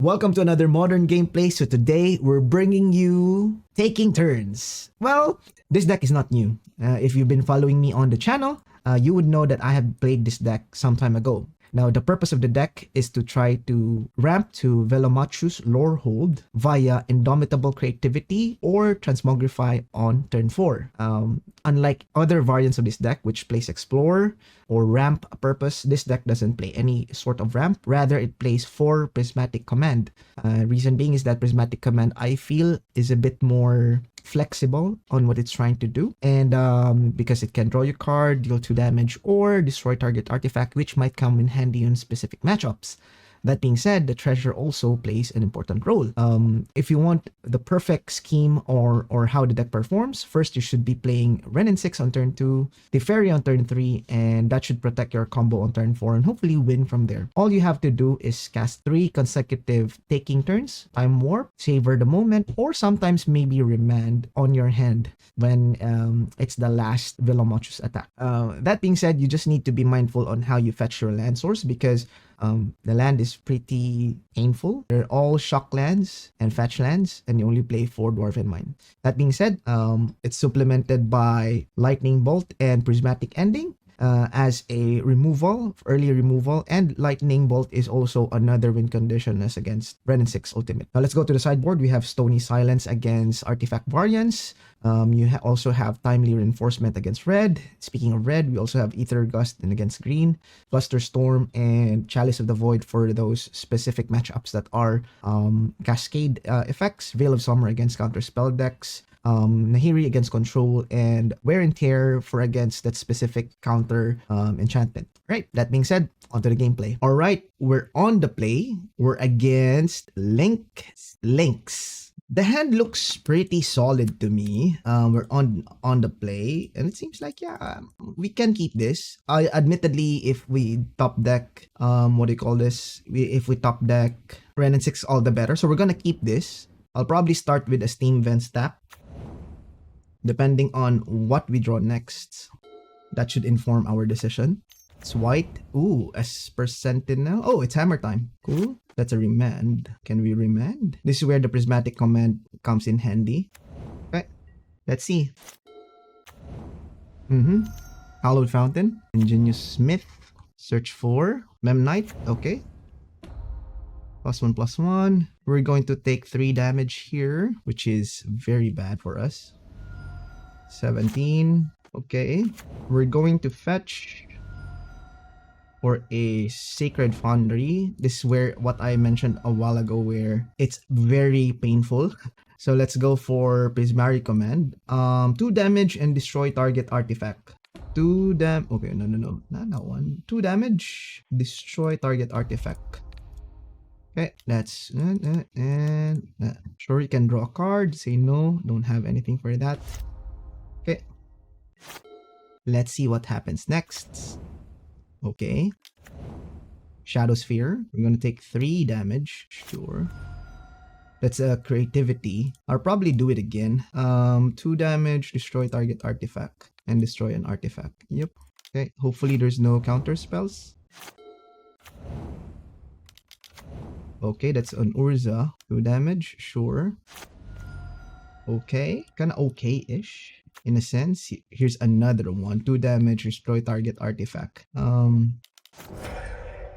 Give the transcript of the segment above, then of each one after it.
Welcome to another modern gameplay. So today we're bringing you Taking Turns. Well, this deck is not new. If you've been following me on the channel, you would know that I have played this deck some time ago. Now, the purpose of the deck is to try to ramp to Velomachus Lorehold via Indomitable Creativity or Transmogrify on turn 4. Unlike other variants of this deck, which plays Explorer or ramp purpose, this deck doesn't play any sort of ramp. Rather, it plays 4 Prismatic Command. Reason being is that Prismatic Command, I feel, is a bit more flexible on what it's trying to do, and because it can draw your card, deal 2 damage, or destroy target artifact, which might come in handy in specific matchups. That being said, the treasure also plays an important role. If you want the perfect scheme or how the deck performs, first you should be playing Wrenn and Six on turn 2, Teferi on turn 3, and that should protect your combo on turn 4 and hopefully win from there. All you have to do is cast 3 consecutive Taking Turns, Time Warp, Savor the Moment, or sometimes maybe Remand on your hand when it's the last Velomachus attack. That being said, you just need to be mindful on how you fetch your land source, because the land is pretty painful. They're all shock lands and fetch lands, and you only play 4 Dwarven Mine. That being said, it's supplemented by Lightning Bolt and Prismatic Ending as a removal, early removal, and Lightning Bolt is also another win condition as against Wrenn and Six Ultimate. Now let's go to the sideboard. We have Stony Silence against Artifact Variants. You also have Timely Reinforcement against red. Speaking of red, we also have Aether Gust and against green, Cluster Storm, and Chalice of the Void for those specific matchups that are Cascade effects, Veil of Summer against counter spell decks, Nahiri against control, and Wear and Tear for against that specific counter enchantment. Right, that being said, onto the gameplay. All right, we're on the play. We're against Lynx. The hand looks pretty solid to me. We're on the play, and it seems like, yeah, we can keep this. Admittedly, if we top deck, what do you call this? If we top deck Wrenn and Six, all the better. So we're gonna keep this. I'll probably start with a Steam Vents tap, depending on what we draw next. That should inform our decision. It's white. Ooh, Esper Sentinel. Oh, it's hammer time. Cool. That's a remand. Can we remand? This is where the Prismatic Command comes in handy. Okay, let's see. Hallowed Fountain. Ingenious Smith. Search for Mem Knight. Okay. +1/+1. We're going to take 3 damage here, which is very bad for us. 17. Okay. We're going to fetch for a Sacred Foundry. This is where what I mentioned a while ago, where it's very painful. So let's go for Prismari Command. 2 damage and destroy target artifact. 2 okay, no, not that one. 2 damage, destroy target artifact. Okay, that's sure, you can draw a card. Say no, don't have anything for that. Okay, let's see what happens next. Okay, Shadow Sphere. We're gonna take 3 damage. Sure, that's a creativity. I'll probably do it again. 2 damage, destroy target artifact, and destroy an artifact. Yep. Okay, hopefully there's no counter spells. Okay, that's an Urza. 2 damage. Sure. Okay, kind of okay-ish in a sense. Here's another one. 2 damage, destroy target artifact.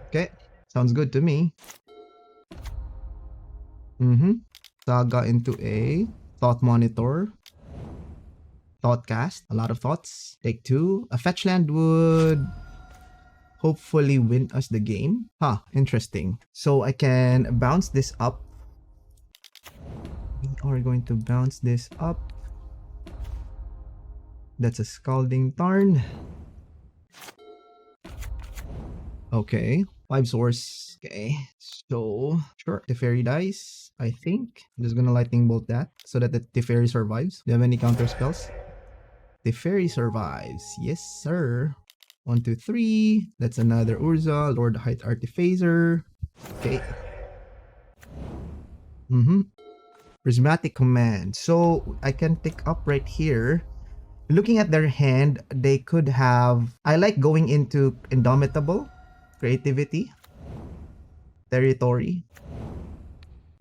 Okay, sounds good to me. Saga into a Thought Monitor. Thought Cast. A lot of thoughts. Take 2. A fetch land would hopefully win us the game. Interesting. So I can bounce this up. We are going to bounce this up. That's a Scalding Tarn. Okay, 5 source. Okay, so sure, Teferi dies, I think. I'm just gonna Lightning Bolt that so that the Teferi survives. Do you have any counter spells? Teferi survives. Yes, sir. 1, 2, 3. That's another Urza, Lord Height Artificer. Okay. Prismatic Command. So I can pick up right here. Looking at their hand, they could have... I like going into Indomitable Creativity, Territory,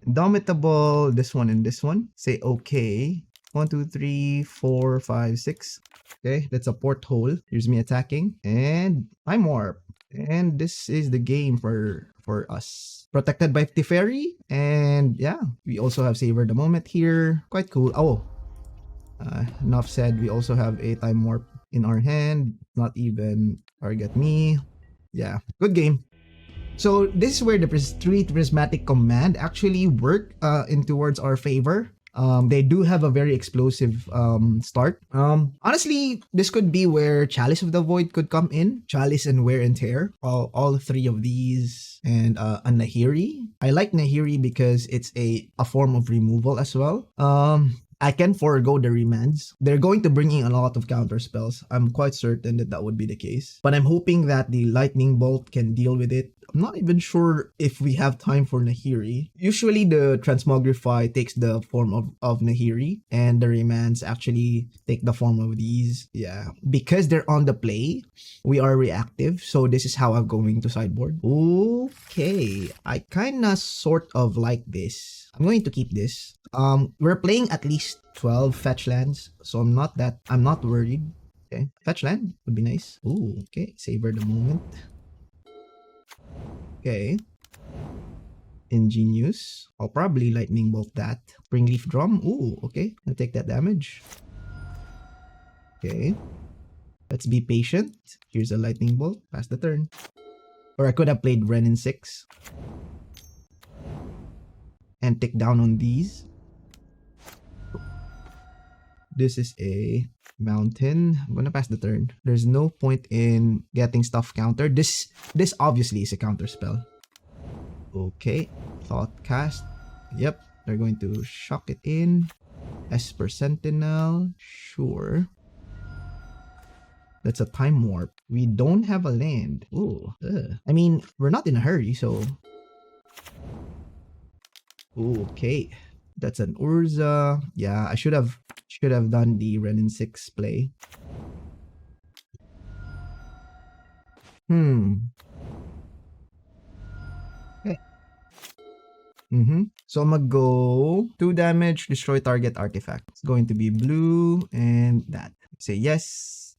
Indomitable, this one and this one. Say okay. 1, 2, 3, 4, 5, 6. Okay, that's a porthole. Here's me attacking. And I'm warp. And this is the game for us. Protected by Teferi. And yeah, we also have Savor the Moment here. Quite cool. Oh, enough said. We also have a time warp in our hand. Not even target me. Yeah, good game. So this is where the three Prismatic Command actually work in towards our favor. They do have a very explosive start. Honestly, this could be where Chalice of the Void could come in. Chalice and Wear and Tear. All three of these. And a Nahiri. I like Nahiri because it's a form of removal as well. I can forego the remands. They're going to bring in a lot of counter spells. I'm quite certain that that would be the case. But I'm hoping that the Lightning Bolt can deal with it. I'm not even sure if we have time for Nahiri. Usually the Transmogrify takes the form of Nahiri, and the remands actually take the form of these. Yeah. Because they're on the play, we are reactive. So this is how I'm going to sideboard. Okay. I kinda sort of like this. I'm going to keep this. We're playing at least 12 fetch lands, so I'm not worried. Okay, fetch land would be nice. Ooh, okay, Savor the Moment. Okay, ingenious. I'll probably lightning bolt that. Springleaf Drum. Ooh, okay, I'll take that damage. Okay, let's be patient. Here's a lightning bolt. Pass the turn. Or I could have played Wrenn and Six and tick down on these. This is a mountain. I'm gonna pass the turn. There's no point in getting stuff countered. This obviously is a counter spell. Okay, Thought Cast. Yep, they're going to shock it in. Esper Sentinel. Sure. That's a time warp. We don't have a land. Ooh. I mean, we're not in a hurry, so. Okay. That's an Urza. Yeah, I should have done the Wrenn and Six play. Okay. So I'm gonna go 2 damage, destroy target artifact. It's going to be blue and that. Say yes.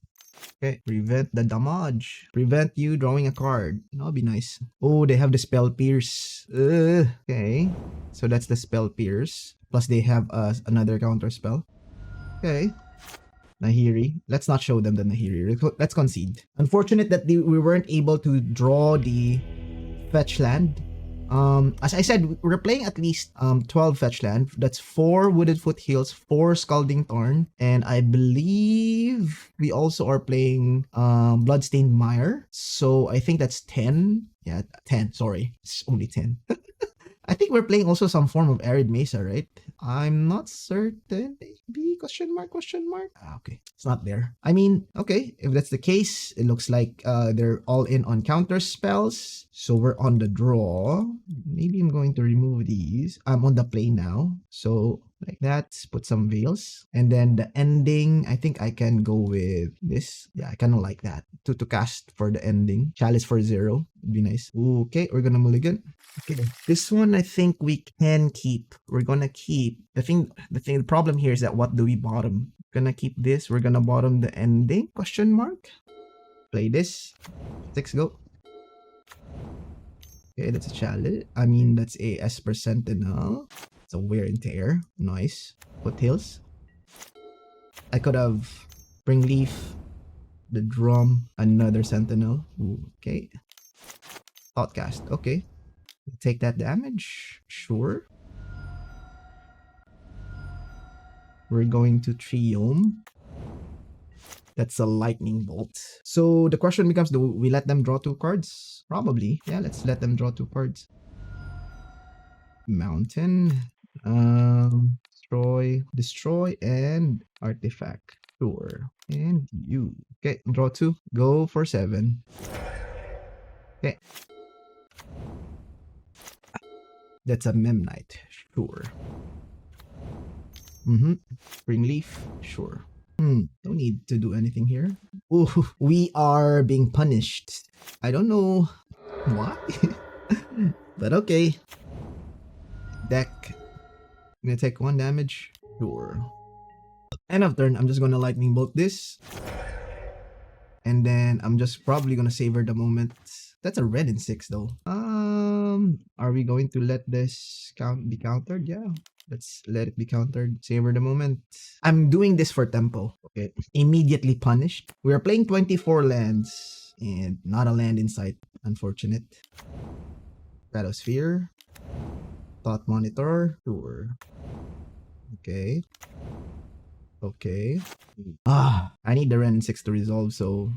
Okay, prevent the damage. Prevent you drawing a card. That'll be nice. Oh, they have the Spell Pierce. Okay, so that's the Spell Pierce. Plus they have another counter spell. Okay. Nahiri. Let's not show them the Nahiri. Let's concede. Unfortunate that we weren't able to draw the fetch land. As I said, we're playing at least 12 fetch land. That's 4 Wooded Foothills, 4 Scalding Tarn, and I believe we also are playing Bloodstained Mire. So I think that's 10. Yeah, 10. Sorry, it's only 10. I think we're playing also some form of Arid Mesa, right? I'm not certain. Maybe question mark? Okay, it's not there. I mean, okay, if that's the case, it looks like they're all in on counter spells. So we're on the draw. Maybe I'm going to remove these. I'm on the play now. So like that, put some veils. And then the ending, I think I can go with this. Yeah, I kind of like that. To cast for the ending. Chalice for 0. Would be nice. Okay, we're gonna mulligan. Okay, this one I think we can keep. We're gonna keep. The problem here is that what do we bottom? Gonna keep this. We're gonna bottom the ending? Question mark. Play this. 6 go. Okay, that's a chalice. I mean, that's a Esper Sentinel. It's a Wear and Tear. Nice. Foothills. I could have Springleaf, the Drum, another Sentinel. Ooh, okay. Thoughtcast. Okay. Take that damage. Sure. We're going to Triome. That's a lightning bolt. So the question becomes, do we let them draw 2 cards? Probably. Yeah, let's let them draw 2 cards. Mountain. Destroy, and artifact. Sure. And you. Okay, draw 2. Go for 7. Okay. That's a Memnite. Sure. Springleaf. Sure. No need to do anything here. Ooh, we are being punished. I don't know why. But okay. deck. I'm gonna take 1 damage. Sure. End of turn, I'm just gonna lightning bolt this. And then I'm just probably gonna savor the moment. That's a Wrenn and Six though. Are we going to let this be countered? Yeah. Let's let it be countered. Savor the moment. I'm doing this for tempo. Okay. Immediately punished. We are playing 24 lands and not a land in sight. Unfortunate. Battlesphere. Thought Monitor. Sure. Okay. Okay. I need the Wrenn and Six to resolve, so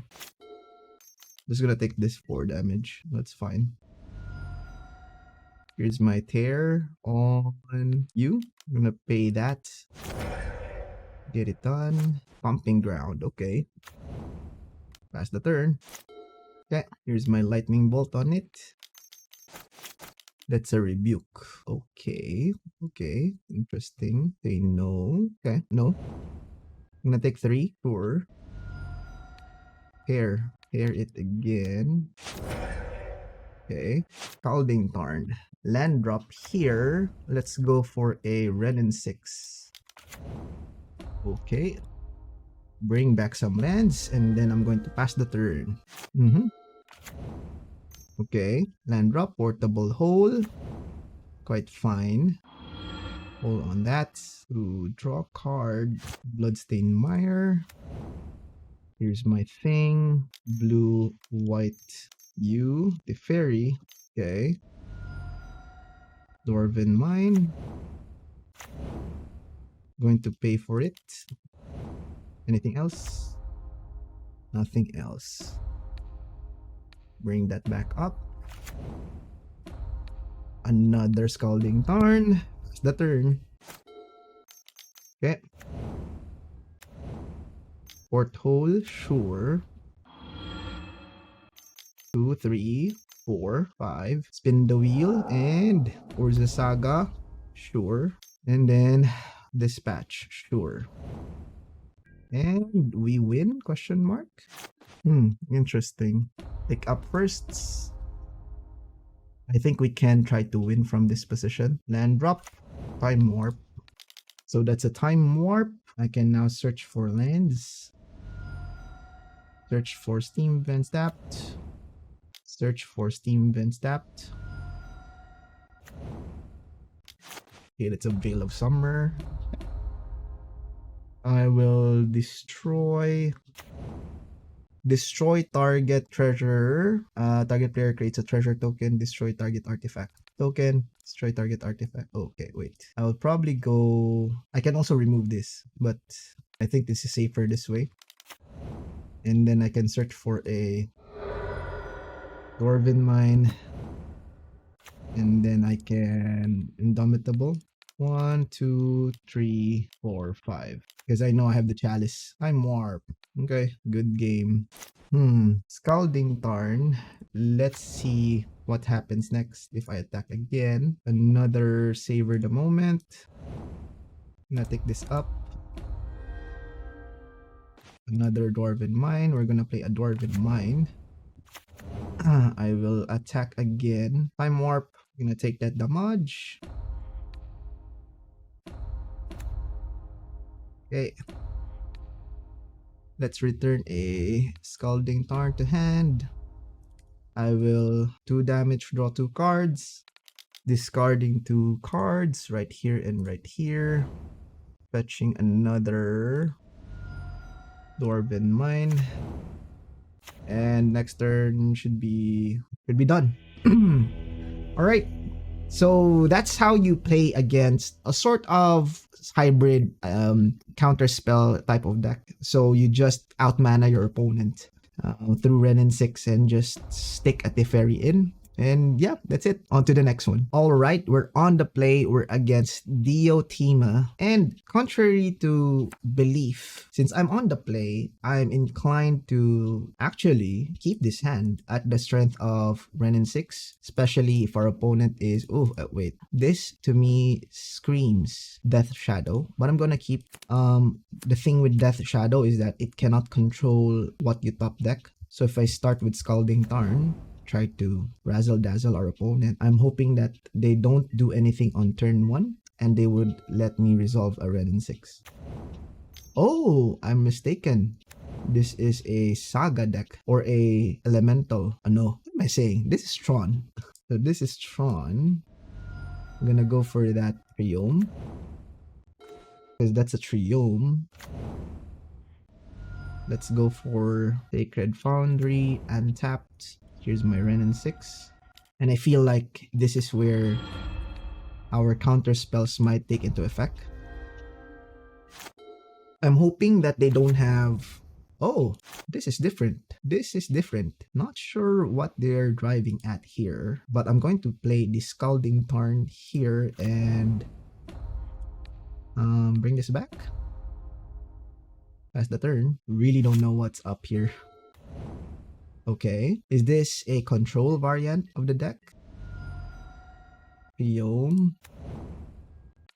just gonna take this 4 damage. That's fine. Here's my tear on you. I'm gonna pay that. Get it done. Stomping Ground. Okay. Pass the turn. Okay. Here's my lightning bolt on it. That's a rebuke. Okay. Okay. Interesting. Say no. Okay. No. I'm gonna take 3. Sure. Pair it again. Okay. Scalding Tarn. Land drop here. Let's go for a Wrenn and Six. Okay. Bring back some lands and then I'm going to pass the turn. Okay. Land drop. Portable hole. Quite fine. Hold on that. Ooh, draw card. Bloodstained Mire. Here's my thing. Blue, white, you. The fairy. Okay. Dwarven Mine. Going to pay for it. Anything else? Nothing else. Bring that back up. Another Scalding Tarn. That's the turn. Okay. Porthole, sure. 2, 3, 4, 5. Spin the wheel and Urza Saga, sure. And then Dispatch, sure. And we win? Question mark. Interesting. Pick up firsts. I think we can try to win from this position. Land drop, time warp. So that's a time warp. I can now search for lands. Search for Steam Vents tapped. Search for Steam Vents tapped. Okay, that's a Veil of Summer. I will destroy target treasure. Target player creates a treasure token. Destroy target artifact token. Destroy target artifact. Okay, wait. I will probably go. I can also remove this, but I think this is safer this way. And then I can search for a Dwarven Mine. And then I can Indomitable. 1, 2, 3, 4, 5. Because I know I have the chalice. I'm warp. Okay, good game. Scalding Tarn. Let's see what happens next if I attack again. Another Savor the Moment. I'm gonna take this up. Another Dwarven Mine. We're gonna play a Dwarven Mine. I will attack again. Time warp. I'm gonna take that damage. Okay. Let's return a Scalding Tarn to hand. I will 2 damage, draw 2 cards. Discarding 2 cards right here and right here. Fetching another Dwarven Mine. And next turn should be done. Alright. So that's how you play against a sort of hybrid counter spell type of deck. So you just outmana your opponent through Wrenn and Six and just stick a Teferi in. And yeah, that's it. On to the next one. All right, we're on the play. We're against Diotima. And contrary to belief, since I'm on the play, I'm inclined to actually keep this hand at the strength of Wrenn and Six, especially if our opponent is... Oh, wait. This, to me, screams Death Shadow. But I'm gonna keep... the thing with Death Shadow is that it cannot control what you top deck. So if I start with Scalding Tarn, try to razzle dazzle our opponent. I'm hoping that they don't do anything on turn 1 and they would let me resolve a Wrenn and Six. Oh, I'm mistaken. This is a Saga deck or a Elemental. No, what am I saying? This is Tron. So this is Tron. I'm gonna go for that Triome, because that's a Triome. Let's go for Sacred Foundry, untapped. Here's my Wrenn and Six. And I feel like this is where our counter spells might take into effect. I'm hoping that they don't have... Oh, this is different. This is different. Not sure what they're driving at here, but I'm going to play the Scalding Tarn here and bring this back. Pass the turn. Really don't know what's up here. Okay. Is this a control variant of the deck? Triome.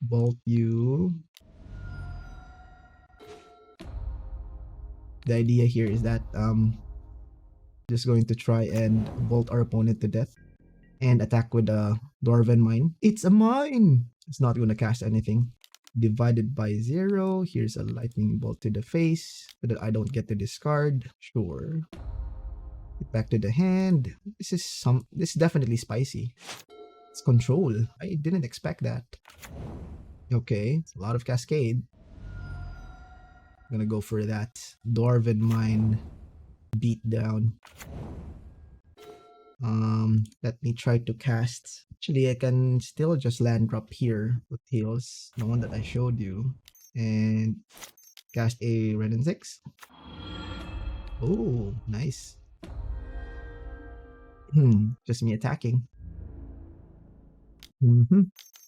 Bolt you. The idea here is that just going to try and bolt our opponent to death and attack with a Dwarven Mine. It's a mine! It's not going to cast anything. Divided by 0. Here's a lightning bolt to the face so that I don't get to discard. Sure. Get back to the hand. This is definitely spicy. It's control. I didn't expect that. Okay, it's a lot of cascade. I'm gonna go for that Dwarven Mine beat down. Let me try to cast. Actually, I can still just land drop here with Foothills, the one that I showed you, and cast a Wrenn and Six. Oh, nice. Just me attacking.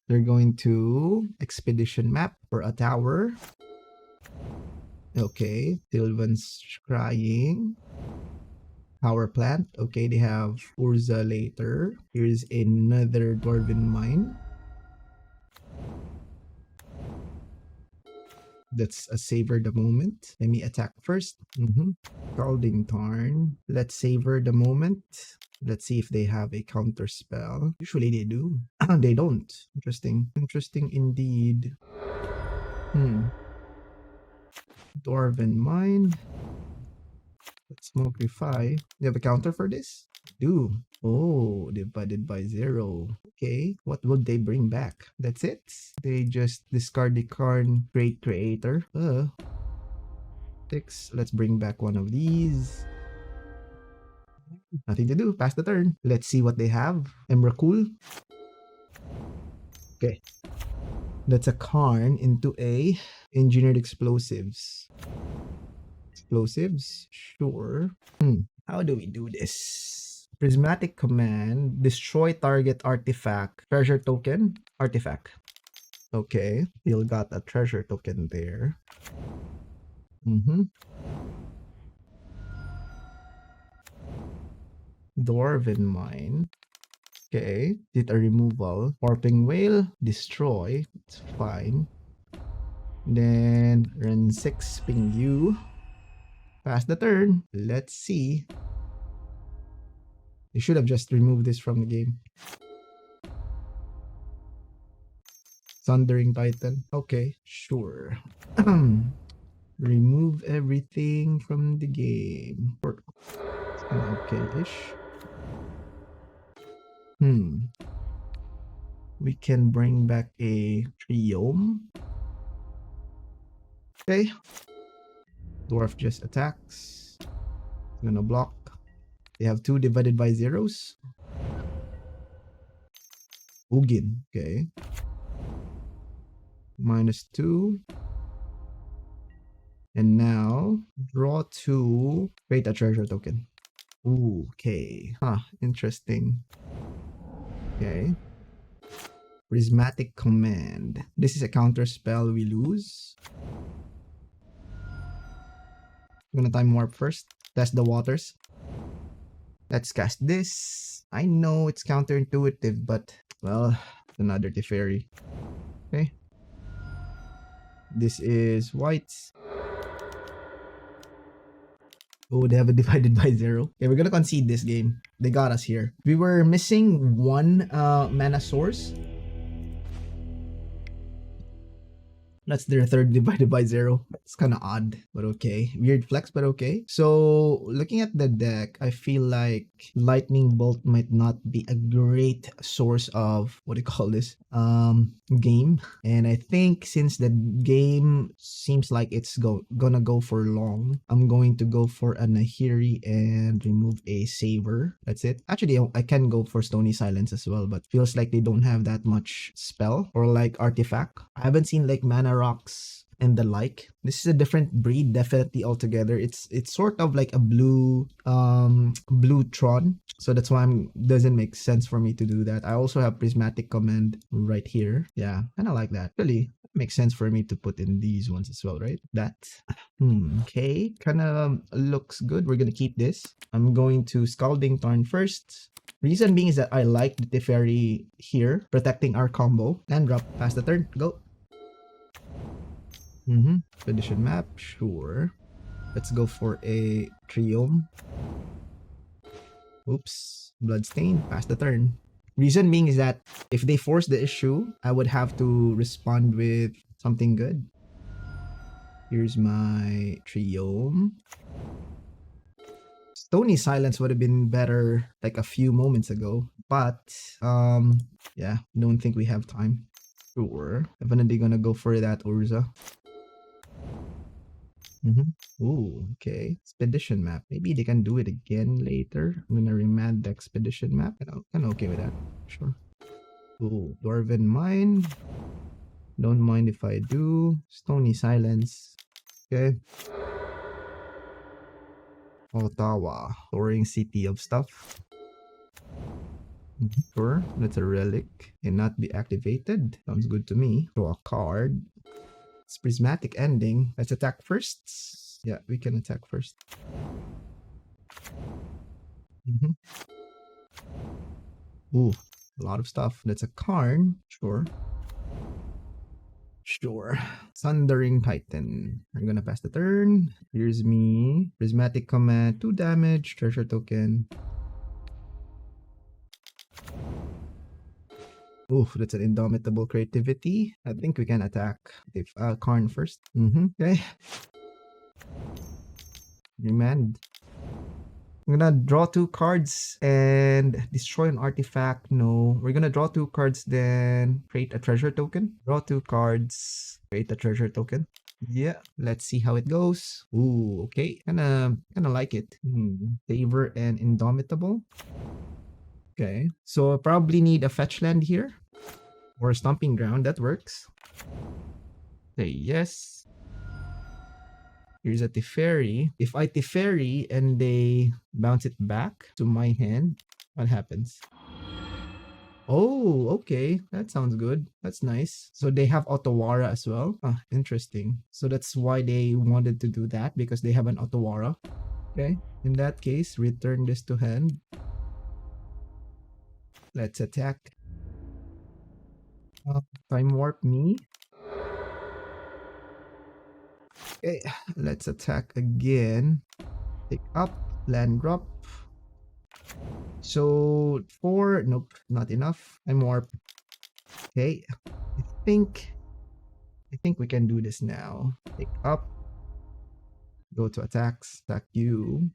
They're going to Expedition Map for a tower. Okay, Sylvan's Crying. Power Plant. Okay, they have Urza later. Here's another Dwarven Mine. That's a Savor the Moment. Let me attack first. Scalding Tarn. Let's Savor the Moment. Let's see if they have a counter spell. Usually they do. They don't. Interesting. Interesting indeed. Dwarven Mine. Transmogrify. You have a counter for this? Do. Oh, divided by 0. Okay, what would they bring back? That's it. They just discard the Karn Great Creator. 6. Let's bring back one of these. Nothing to do. Pass the turn. Let's see what they have. Emrakul. Okay. That's a Karn into a Engineered Explosives. Explosives? Sure. How do we do this? Prismatic Command. Destroy target artifact. Treasure token. Artifact. Okay. Still got a treasure token there. Dwarven Mine. Okay. Did a removal. Warping Whale. Destroy. It's fine. Then Wrenn 6 ping you. Pass the turn. Let's see. You should have just removed this from the game. Thundering Titan. Okay, sure. Remove everything from the game. Okay-ish. We can bring back a Triome. Okay. Dwarf just attacks. I'm gonna block. They have 2 divided by 0s. Ugin. Okay. -2. And now, draw 2. Create a treasure token. Ooh, okay. Interesting. Okay. Prismatic Command. This is a counter spell we lose. I'm gonna time warp first. Test the waters. Let's cast this. I know it's counterintuitive, but well, another Teferi. Okay. This is white. Oh, they have it divided by 0. Okay, we're gonna concede this game. They got us here. We were missing one mana source. That's their third divided by 0. It's kind of odd, but okay. Weird flex, but okay. So, looking at the deck, I feel like Lightning Bolt might not be a great source of, what do you call this? Game. And I think since the game seems like it's gonna go for long, I'm going to go for a Nahiri and remove a Savor. That's it. Actually, I can go for Stony Silence as well, but feels like they don't have that much spell or like artifact. I haven't seen like mana rocks and the like. This is a different breed definitely altogether. It's sort of like a blue Tron. So that's why doesn't make sense for me to do that. I also have Prismatic Command right here. Yeah, kind of like that. Really makes sense for me to put in these ones as well, right? That. Okay, kind of looks good. We're gonna keep this. I'm going to Scalding Tarn first. Reason being is that I like the Teferi here, protecting our combo. And drop, pass the turn, go. Expedition map, sure. Let's go for a Triome. Oops, Bloodstained, pass the turn. Reason being is that if they force the issue, I would have to respond with something good. Here's my Triome. Stony Silence would have been better like a few moments ago, but yeah, don't think we have time. Sure, definitely gonna go for that Urza. Ooh, okay. Expedition map. Maybe they can do it again later. I'm gonna remand the expedition map. I'm okay with that. Sure. Ooh, Dwarven Mine. Don't mind if I do. Stony Silence. Okay. Ottawa. Storing city of stuff. Sure. That's a relic. Cannot be activated. Sounds good to me. Draw a card. It's Prismatic Ending. Let's attack first. Yeah, we can attack first. Ooh, a lot of stuff. That's a Karn. Sure. Sure. Thundering Titan. I'm gonna pass the turn. Here's me. Prismatic Command. 2 damage. Treasure token. Ooh, that's an Indomitable Creativity. I think we can attack if Karn first. Okay. Remand. I'm gonna draw 2 cards and destroy an artifact. No, we're gonna draw 2 cards, then create a treasure token. Draw 2 cards, create a treasure token. Yeah, let's see how it goes. Ooh, okay. Kinda like it. Savor and Indomitable. Okay, so I probably need a fetch land here. Or a Stomping Ground, that works. Say yes. Here's a Teferi. If I Teferi and they bounce it back to my hand, what happens? Oh, okay. That sounds good. That's nice. So they have Otawara as well. Ah, interesting. So that's why they wanted to do that, because they have an Otawara. Okay. In that case, return this to hand. Let's attack. Time warp me. Okay, let's attack again. Pick up, land drop. So 4, nope, not enough. I'm warp. Okay, I think we can do this now. Pick up. Go to attacks. Attack you.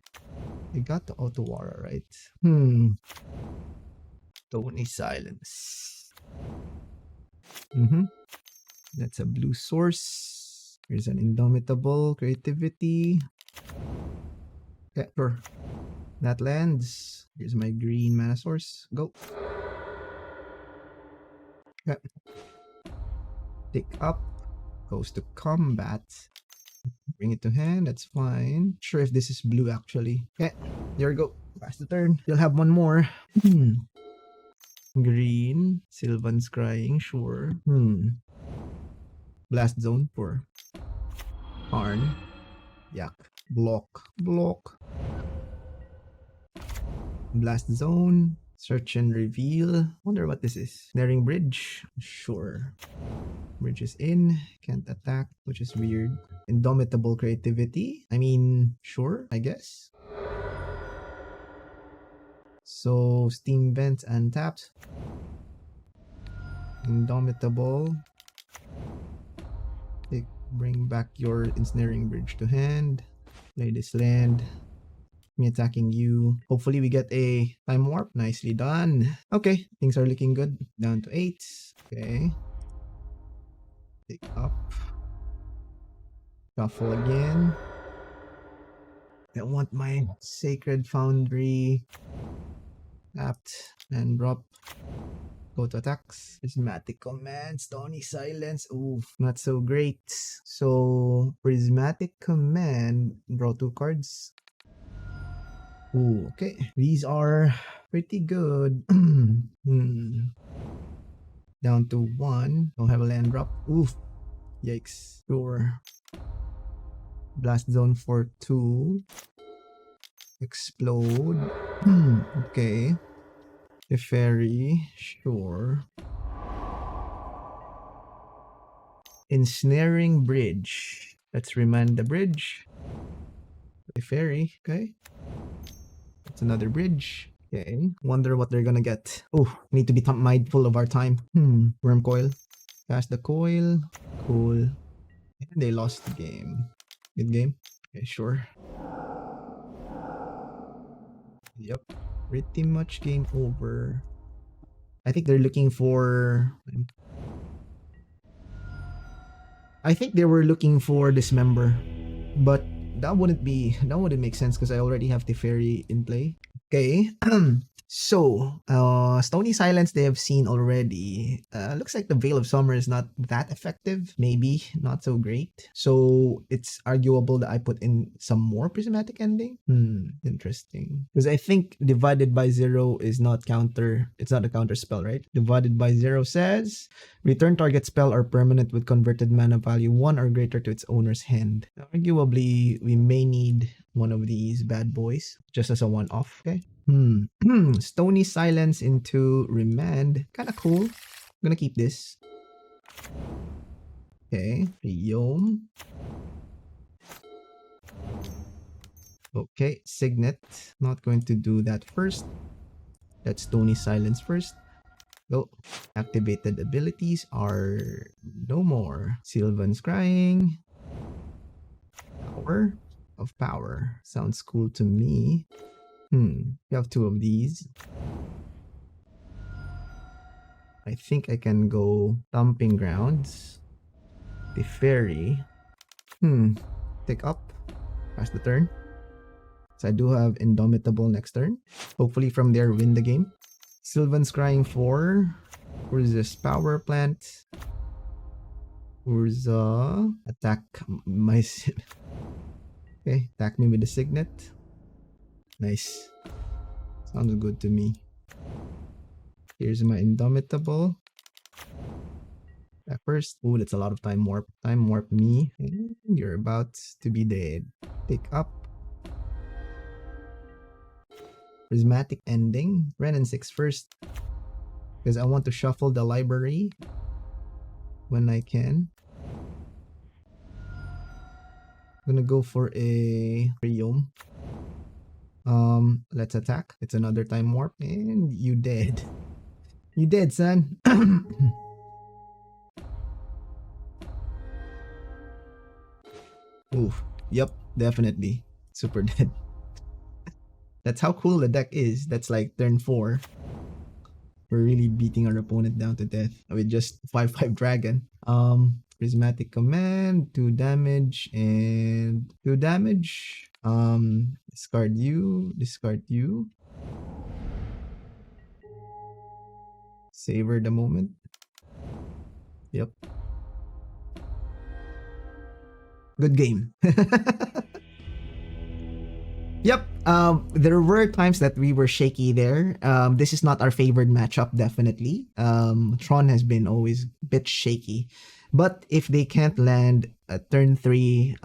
I got the Otawara, right? Stony Silence. That's a blue source. Here's an Indomitable Creativity. Okay, sure. That lands. Here's my green mana source. Go. Okay. Pick up. Goes to combat. Bring it to hand. That's fine. Sure if this is blue actually. Okay. There we go. Pass the turn. You'll have one more. Green. Sylvan's Crying. Sure. Blast Zone for Tarn. Yak. Block. Blast Zone. Search and Reveal. Wonder what this is. Snaring Bridge. Sure. Bridge is in. Can't attack, which is weird. Indomitable Creativity. I mean, sure, I guess. So, Steam Vents untapped. Indomitable. Bring back your Ensnaring Bridge to hand. Play this land. Me attacking you. Hopefully we get a Time Warp. Nicely done. Okay, things are looking good. Down to 8. Okay. Pick up. Shuffle again. I want my Sacred Foundry tapped and drop. Go to attacks. Prismatic Command, Stony Silence. Ooh, not so great. So, Prismatic Command, draw 2 cards. Ooh, okay. These are pretty good. Down to 1. Don't have a land drop. Oof. Yikes. Sure. Blast Zone for 2. Explode. Okay. Teferi, sure. Ensnaring Bridge. Let's remand the bridge. Teferi, okay. That's another bridge. Okay. Wonder what they're gonna get. Oh, need to be mindful of our time. Worm Coil. Cast the coil. Cool. And they lost the game. Good game. Okay, sure. Yep. Pretty much game over. I think they're looking for... I think they were looking for Dismember. But that wouldn't make sense because I already have Teferi in play. Okay. So, Stony Silence they have seen already. Looks like the Veil of Summer is not that effective. Maybe not so great. So, it's arguable that I put in some more Prismatic Ending. Interesting. Because I think Divided by Zero is not counter. It's not a counter spell, right? Divided by Zero says, return target spell or permanent with converted mana value 1 or greater to its owner's hand. Arguably, we may need one of these bad boys just as a one-off. Okay. Stony Silence into Remand. Kinda cool. I'm gonna keep this. Okay. Triome. Okay. Signet. Not going to do that first. That's Stony Silence first. Go. Activated abilities are no more. Sylvan's Crying. Power of Power. Sounds cool to me. We have 2 of these. I think I can go Stomping Grounds. Teferi. Take up. Pass the turn. So I do have Indomitable next turn. Hopefully from there win the game. Sylvan's Crying 4. Where's this? Power Plant. Urza. Attack my... Okay, attack me with the Signet. Nice. Sounds good to me. Here's my Indomitable. At first, oh, that's a lot of Time Warp. Time Warp me. And you're about to be dead. Pick up. Prismatic Ending. Wrenn and Six first. Because I want to shuffle the library when I can. I'm gonna go for a Triome. Let's attack. It's another Time Warp. And you dead. You dead, son. Oof. Yep, definitely. Super dead. That's how cool the deck is. That's like turn 4. We're really beating our opponent down to death with just 5/5 dragon. Prismatic Command, 2 damage and 2 damage. Discard you, discard you. Savor the Moment. Yep. Good game. Yep. There were times that we were shaky there. This is not our favorite matchup, definitely. Tron has been always a bit shaky. But if they can't land a turn 3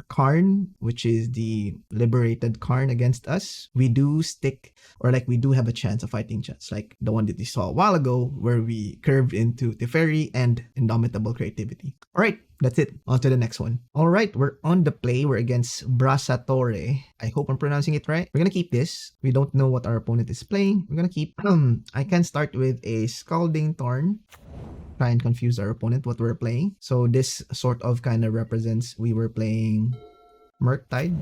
Karn, which is the liberated Karn against us, we do stick, or like we do have a chance, a fighting chance, like the one that you saw a while ago where we curved into Teferi and Indomitable Creativity. Alright, that's it. On to the next one. Alright, we're on the play. We're against Brasatore. I hope I'm pronouncing it right. We're gonna keep this. We don't know what our opponent is playing. We're gonna keep, I can start with a Scalding Tarn. Try and confuse our opponent what we're playing. So this sort of kind of represents we were playing Murktide.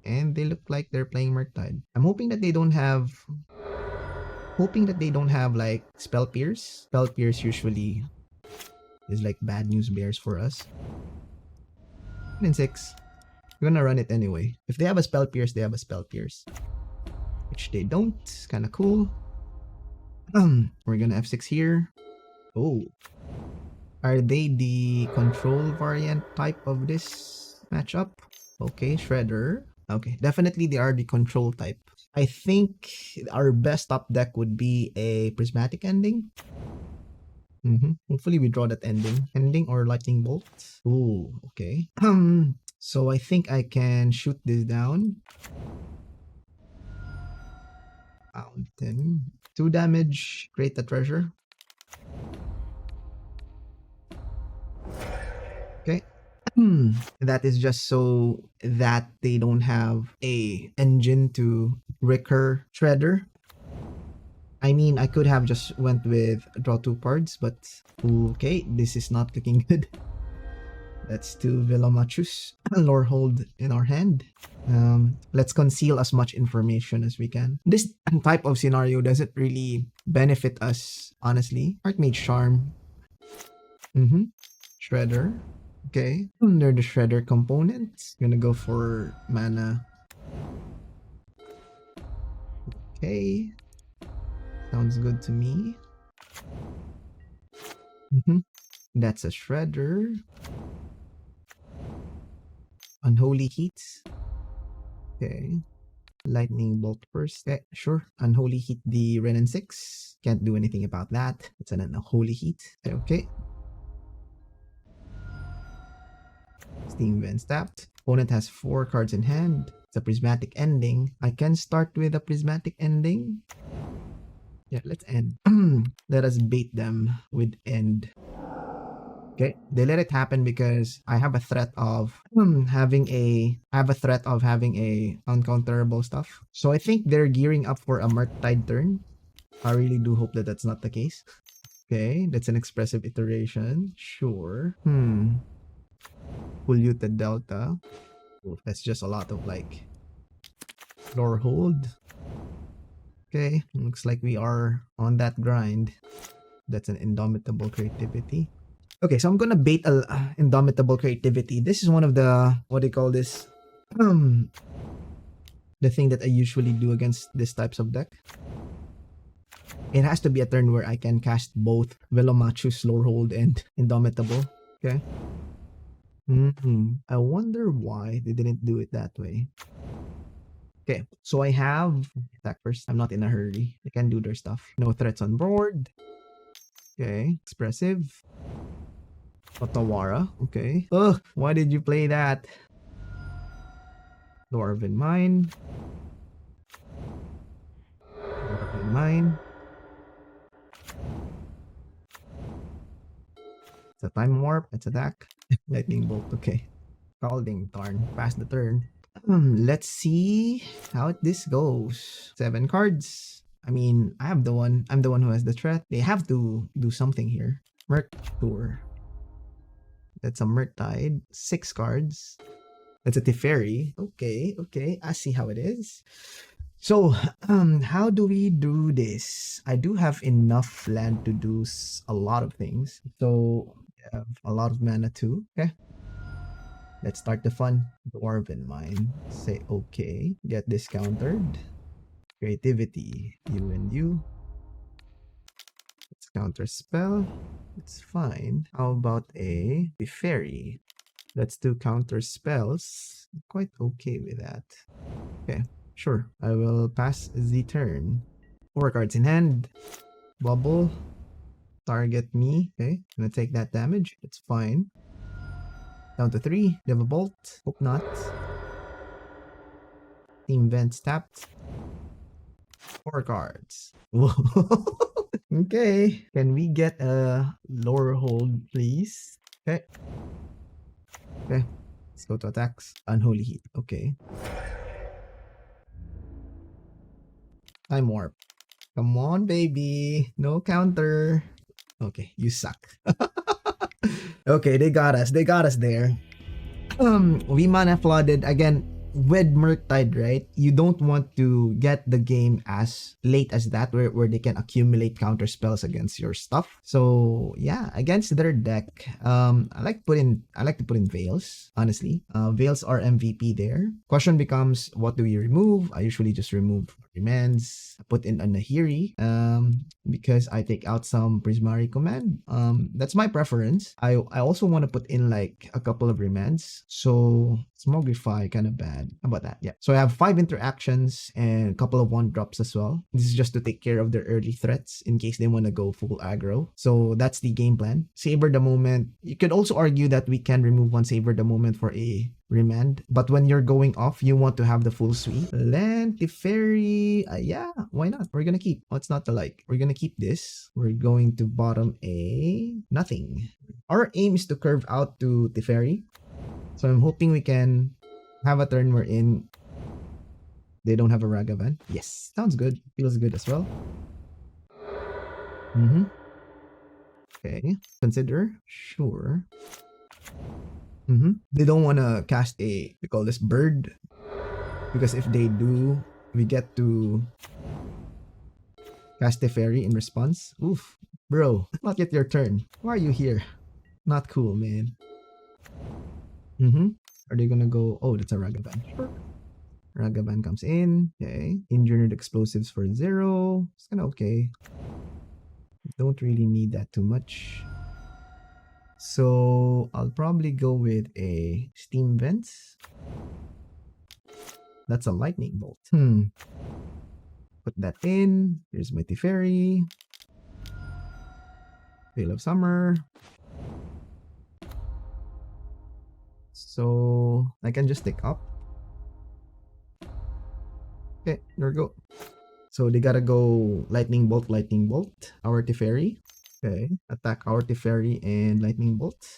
And they look like they're playing Murktide. I'm hoping that they don't have like Spell Pierce. Spell Pierce usually is like bad news bears for us. Wrenn and Six. We're gonna run it anyway. If they have a Spell Pierce, they have a Spell Pierce. Which they don't. It's kinda cool. We're gonna F6 here. Oh. Are they the control variant type of this matchup? Okay, Shredder. Okay, definitely they are the control type. I think our best top deck would be a Prismatic Ending. Hopefully we draw that ending. Ending or Lightning Bolt. Ooh, okay. So I think I can shoot this down. Fountain. 2 damage. Create the treasure. Okay. That is just so that they don't have a engine to recur Shredder. I mean, I could have just went with draw 2 cards, but okay, this is not looking good. That's 2 Velomachus Lorehold in our hand. Let's conceal as much information as we can. This type of scenario doesn't really benefit us, honestly. Archmage Charm. Shredder. Okay. Under the Shredder components, gonna go for mana. Okay. Sounds good to me. That's a Shredder. Unholy Heat. Okay. Lightning Bolt first. Okay, sure. Unholy Heat the Wrenn and Six. Can't do anything about that. It's an Unholy Heat. Okay. Steam Vents tapped. Opponent has 4 cards in hand. It's a Prismatic Ending. I can start with a Prismatic Ending. Yeah, let's end. Let us bait them with end. Okay, they let it happen because I have a threat of having a uncounterable stuff. So I think they're gearing up for a Murktide turn. I really do hope that that's not the case. Okay, that's an expressive iteration. Sure. Polluted Delta. Oh, that's just a lot of like Lorehold. Okay, looks like we are on that grind. That's an Indomitable Creativity. Okay, so I'm gonna bait a Indomitable Creativity. This is one of the, what do you call this? The thing that I usually do against this types of deck. It has to be a turn where I can cast both Velomachus Lorehold and Indomitable. Okay. I wonder why they didn't do it that way. Okay, so I have attack first. I'm not in a hurry. They can do their stuff. No threats on board. Okay, expressive. Otawara. Okay. Ugh, why did you play that? Dwarven Mine. Dwarven Mine. It's a Time Warp. It's attack. Lightning Bolt. Okay. Scalding Tarn. Pass the turn. Let's see how this goes. 7 cards. I mean, I'm the one who has the threat. They have to do something here. Murktide. That's a Murktide. 6 cards. That's a Teferi. Okay. I see how it is. So, how do we do this? I do have enough land to do a lot of things. So, I have a lot of mana too. Okay. Let's start the fun. Dwarven Mine. Say okay. Get this countered. Creativity. You and you. Let's counter spell. It's fine. How about a Teferi? Let's do counter spells. I'm quite okay with that. Okay, sure. I will pass the turn. 4 cards in hand. Bubble. target me. Okay, gonna take that damage. It's fine. Down to 3. They have a bolt. Hope not. Team vents tapped. 4 cards. Okay. Can we get a lower hold, please? Okay. Okay. Let's go to attacks. Unholy Heat. Okay. Time warp. Come on, baby. No counter. Okay, you suck. Okay, they got us. They got us there. We mana flooded again with Murktide, right? You don't want to get the game as late as that where they can accumulate counter spells against your stuff. So yeah, against their deck, I like to put in Veils, honestly. Veils are MVP there. Question becomes, what do we remove? I usually just remove Remands, put in a Nahiri, because I take out some Prismari Command. That's my preference. I also want to put in like a couple of Remands. So Transmogrify kind of bad. How about that? Yeah. So I have 5 interactions and a couple of 1-drops as well. This is just to take care of their early threats in case they want to go full aggro. So that's the game plan. Savor the Moment. You could also argue that we can remove one Savor the Moment for a Remand, but when you're going off, you want to have the full suite. Land, Teferi, yeah, why not? We're gonna keep. What's not to like? We're gonna keep this. We're going to bottom a nothing. Our aim is to curve out to Teferi, so I'm hoping we can have a turn we're in. They don't have a Ragavan. Yes, sounds good. Feels good as well. Okay, consider. Sure. They don't want to cast we call this bird, because if they do, we get to cast a fairy in response. Oof, bro, not yet your turn. Why are you here? Not cool, man. Are they gonna go? Oh, that's a Ragavan. Sure. Ragavan comes in. Okay, engineered explosives for 0. It's kind of okay. Don't really need that too much. So I'll probably go with a Steam Vents. That's a Lightning Bolt. Put that in. Here's my Teferi. Veil of Summer. So I can just take up. Okay, there we go. So they gotta go Lightning Bolt, our Teferi. Okay, attack our Teferi and Lightning Bolt.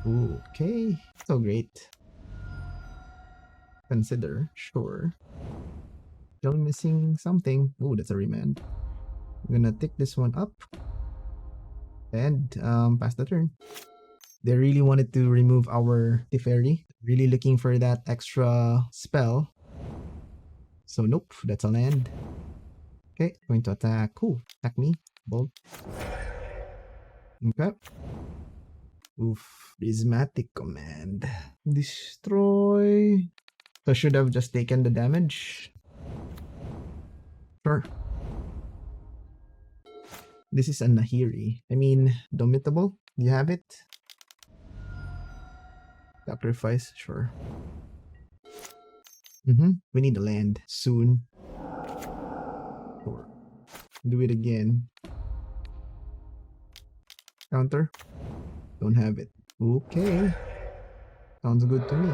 Ooh, okay, so great. Consider, sure. Still missing something. Ooh, that's a Remand. I'm gonna take this one up and pass the turn. They really wanted to remove our Teferi. Really looking for that extra spell. So nope, that's a land. Okay, going to attack. Cool, attack me. Bolt. Okay. Oof. Prismatic Command. Destroy. So should have just taken the damage. Sure. This is a Nahiri. I mean, Indomitable. You have it? Sacrifice. Sure. We need a land soon. Sure. Do it again. Counter. Don't have it. Okay. Sounds good to me.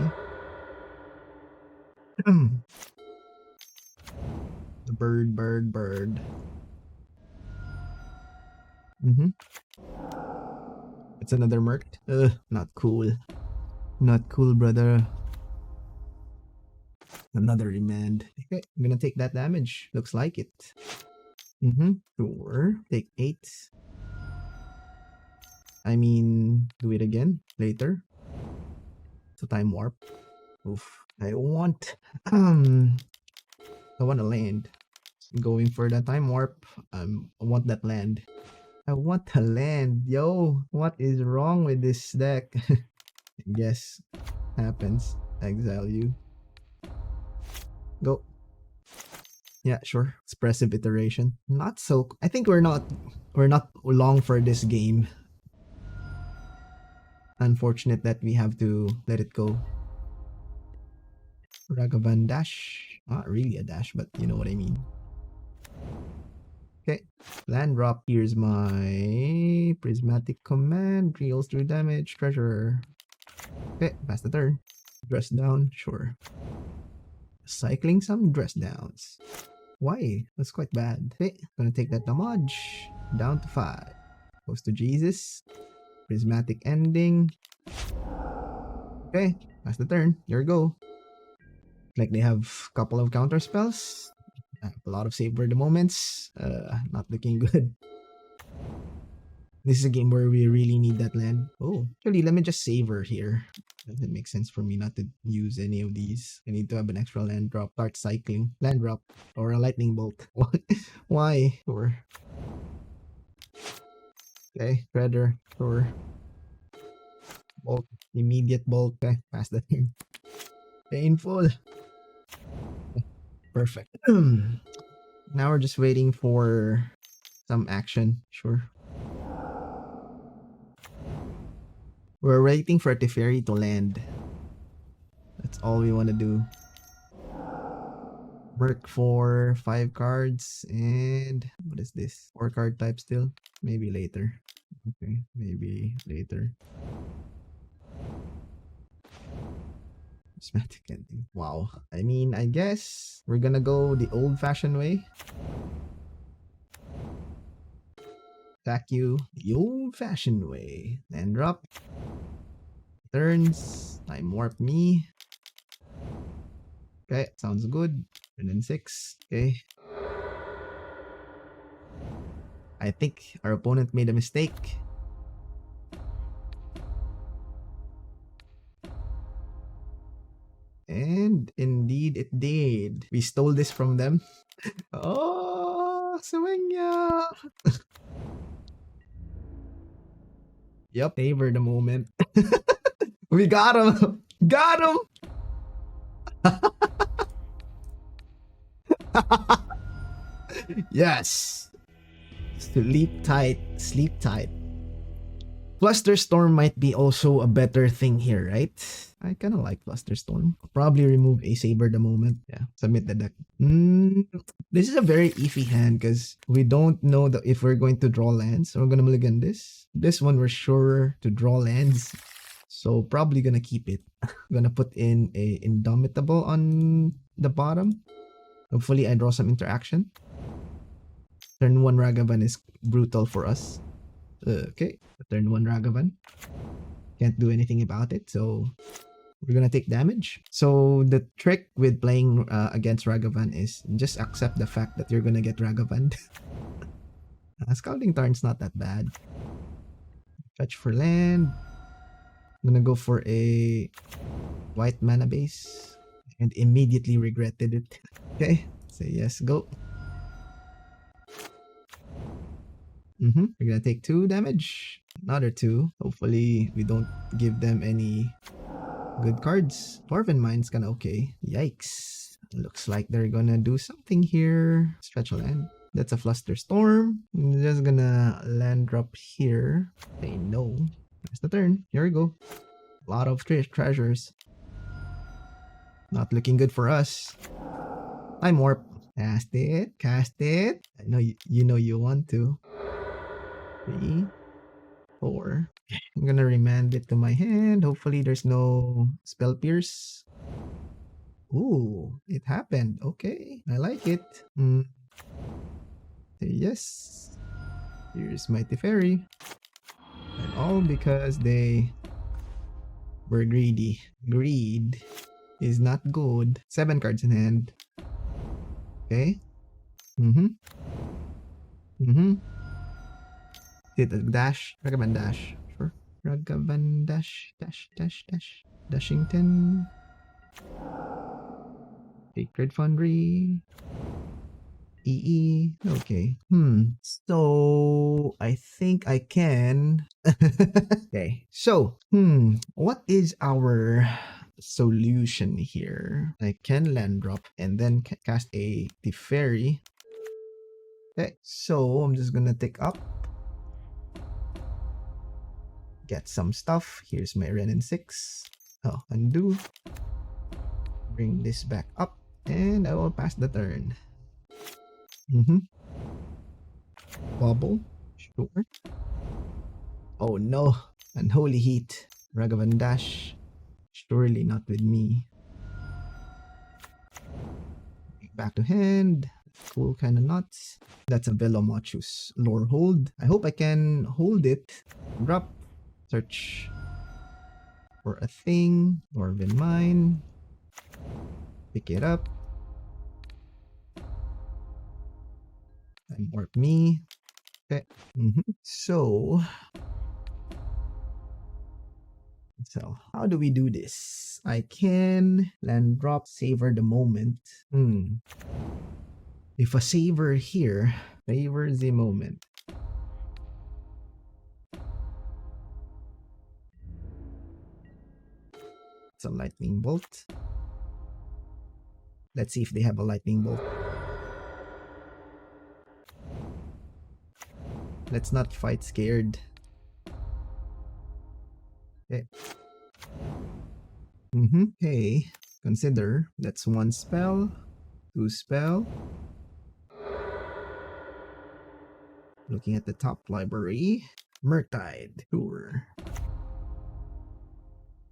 The bird. It's another Murkt. Not cool. Not cool, brother. Another Remand. Okay, I'm gonna take that damage. Looks like it. Sure. Take 8. I mean, do it again later. So time warp. Oof. I want a land. Going for that time warp. I want that land. I want a land. Yo, what is wrong with this deck? Yes, happens. Exile you. Go. Yeah, sure. Expressive iteration. Not so. I think we're not long for this game. Unfortunate that we have to let it go. Ragavan dash. Not really a dash, but you know what I mean. Okay, land drop. Here's my Prismatic Command. Deals 3 damage. Treasure. Okay, pass the turn. Dress down, sure. Cycling some dress downs. Why? That's quite bad. Okay, gonna take that damage. Down to 5. Goes to Jesus. Prismatic Ending. Okay, pass the turn. Here we go. Like they have a couple of counter spells. A lot of Savor the Moments. Not looking good. This is a game where we really need that land. Oh, actually, let me just savor here. Doesn't make sense for me not to use any of these. I need to have an extra land drop. Start cycling. Land drop. Or a lightning bolt. Why? Sure. Okay, Predator. Sure. Bolt. Immediate bolt. Okay, pass the turn. Painful. Perfect. Now we're just waiting for some action. Sure. We're waiting for Teferi to land. That's all we want to do. Work for 5 cards and what is this? 4 card type still? Maybe later. Okay, maybe later. Prismatic Ending. Wow. I mean, I guess we're gonna go the old-fashioned way. Attack you the old-fashioned way. Land drop. Turns. Time warp me. Okay, sounds good. Wrenn and Six. Okay. I think our opponent made a mistake. And indeed it did. We stole this from them. Oh, Swingya! Yep, Savor the Moment. We got him! Got him! Yes! Sleep tight, sleep tight. Flusterstorm might be also a better thing here, right? I kind of like Flusterstorm. Probably remove a Savor the Moment. Yeah, submit the deck. This is a very iffy hand because we don't know if we're going to draw lands. So we're going to mulligan this. This one we're sure to draw lands. So probably going to keep it. Gonna put in a Indomitable on the bottom. Hopefully I draw some interaction. Turn 1 Ragavan is brutal for us. Okay, turn 1 Ragavan. Can't do anything about it, so we're gonna take damage. So the trick with playing against Ragavan is just accept the fact that you're gonna get Ragavan. Scalding Tarn's not that bad. Fetch for land. I'm gonna go for a white mana base and immediately regretted it. Okay, say yes, go. We're gonna take 2 damage. Another 2. Hopefully we don't give them any good cards. Dwarven Mine's kinda okay. Yikes. Looks like they're gonna do something here. Stretch a land. That's a Flusterstorm. I'm just gonna land drop here. Say no. That's the turn. Here we go. A lot of treasures. Not looking good for us. Time warp. Cast it. Cast it. I know you know you want to. 3, 4. I'm gonna remand it to my hand. Hopefully there's no spell pierce. Ooh, it happened. Okay, I like it. Say yes. Here's my Teferi. And all because they were greedy. Greed is not good. 7 cards in hand. Okay. Did a dash. Ragavan dash. Sure. Ragavan dash. Dash. Dash. Dash. Dashington. Sacred Foundry. EE. Okay. So I think I can. Okay. So, what is our solution here? I can land drop and then cast a Teferi. Okay. So I'm just gonna take up. Get some stuff. Here's my Wrenn and Six. Oh, undo. Bring this back up. And I will pass the turn. Bubble. Sure. Oh no. Unholy Heat. Ragavan Dash. Surely not with me. Back to hand. Cool, kind of nuts. That's a Velomachus Lorehold. I hope I can hold it. Drop. Search for a thing. Dwarven Mine. Pick it up. And warp me. Okay. So how do we do this? I can land drop, savor the moment. If a savor here, savor the moment. It's a lightning bolt. Let's see if they have a lightning bolt. Let's not fight scared. Okay. Hey, consider that's 1 spell, 2 spell. Looking at the top library, Murktide, sure.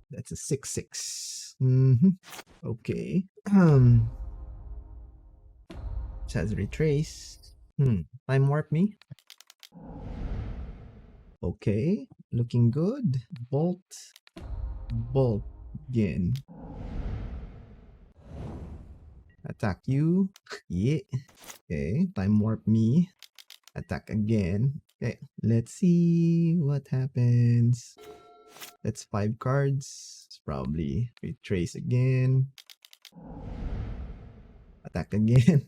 That's a 6/6. Okay. It has retrace. Time warp me. Okay, looking good. Bolt. Bolt again. Attack you. Yeah. Okay, time warp me. Attack again. Okay, let's see what happens. That's 5 cards. It's probably retrace again. Attack again.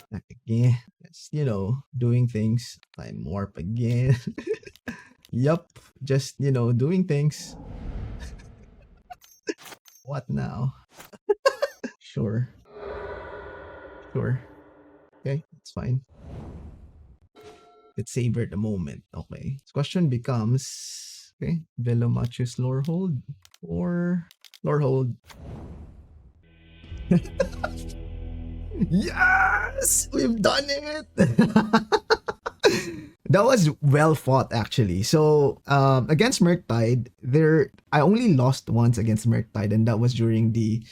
Attack again. That's, doing things. Time warp again. Yup. Just, doing things. What now? Sure. Okay, it's fine. Let's savor the moment. Okay. This question becomes, okay, Velomachus Lorehold or Lorehold. Yes! We've done it! That was well fought, actually. So, against Murktide, I only lost once against Murktide, and that was during the,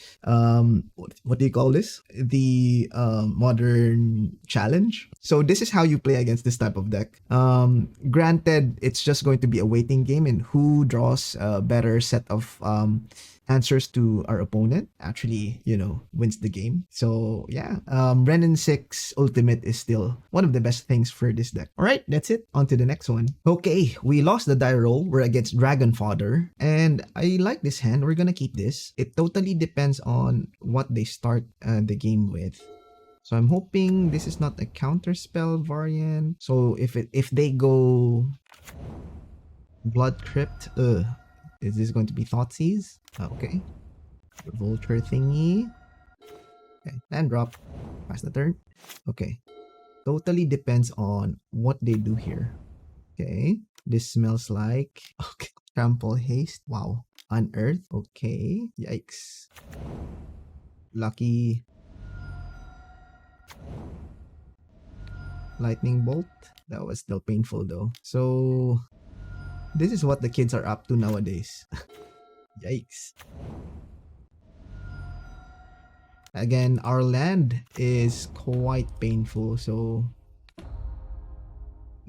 what do you call this? The modern challenge. So this is how you play against this type of deck. Granted, it's just going to be a waiting game, and who draws a better set of answers to our opponent actually, wins the game. So yeah, Wrenn and Six Ultimate is still one of the best things for this deck. All right, that's it. On to the next one. Okay, we lost the die roll. We're against DragonFodder, and I like this hand. We're gonna keep this. It totally depends on what they start the game with. So I'm hoping this is not a counter spell variant. So if they go Blood Crypt, is this going to be Thoughtseize? Okay. The Vulture thingy. Okay, and drop. Pass the turn. Okay. Totally depends on what they do here. Okay. This smells like... Okay. Trample Haste. Wow. Unearth. Okay. Yikes. Lucky. Lightning Bolt. That was still painful though. So... this is what the kids are up to nowadays. Yikes. Again, our land is quite painful, so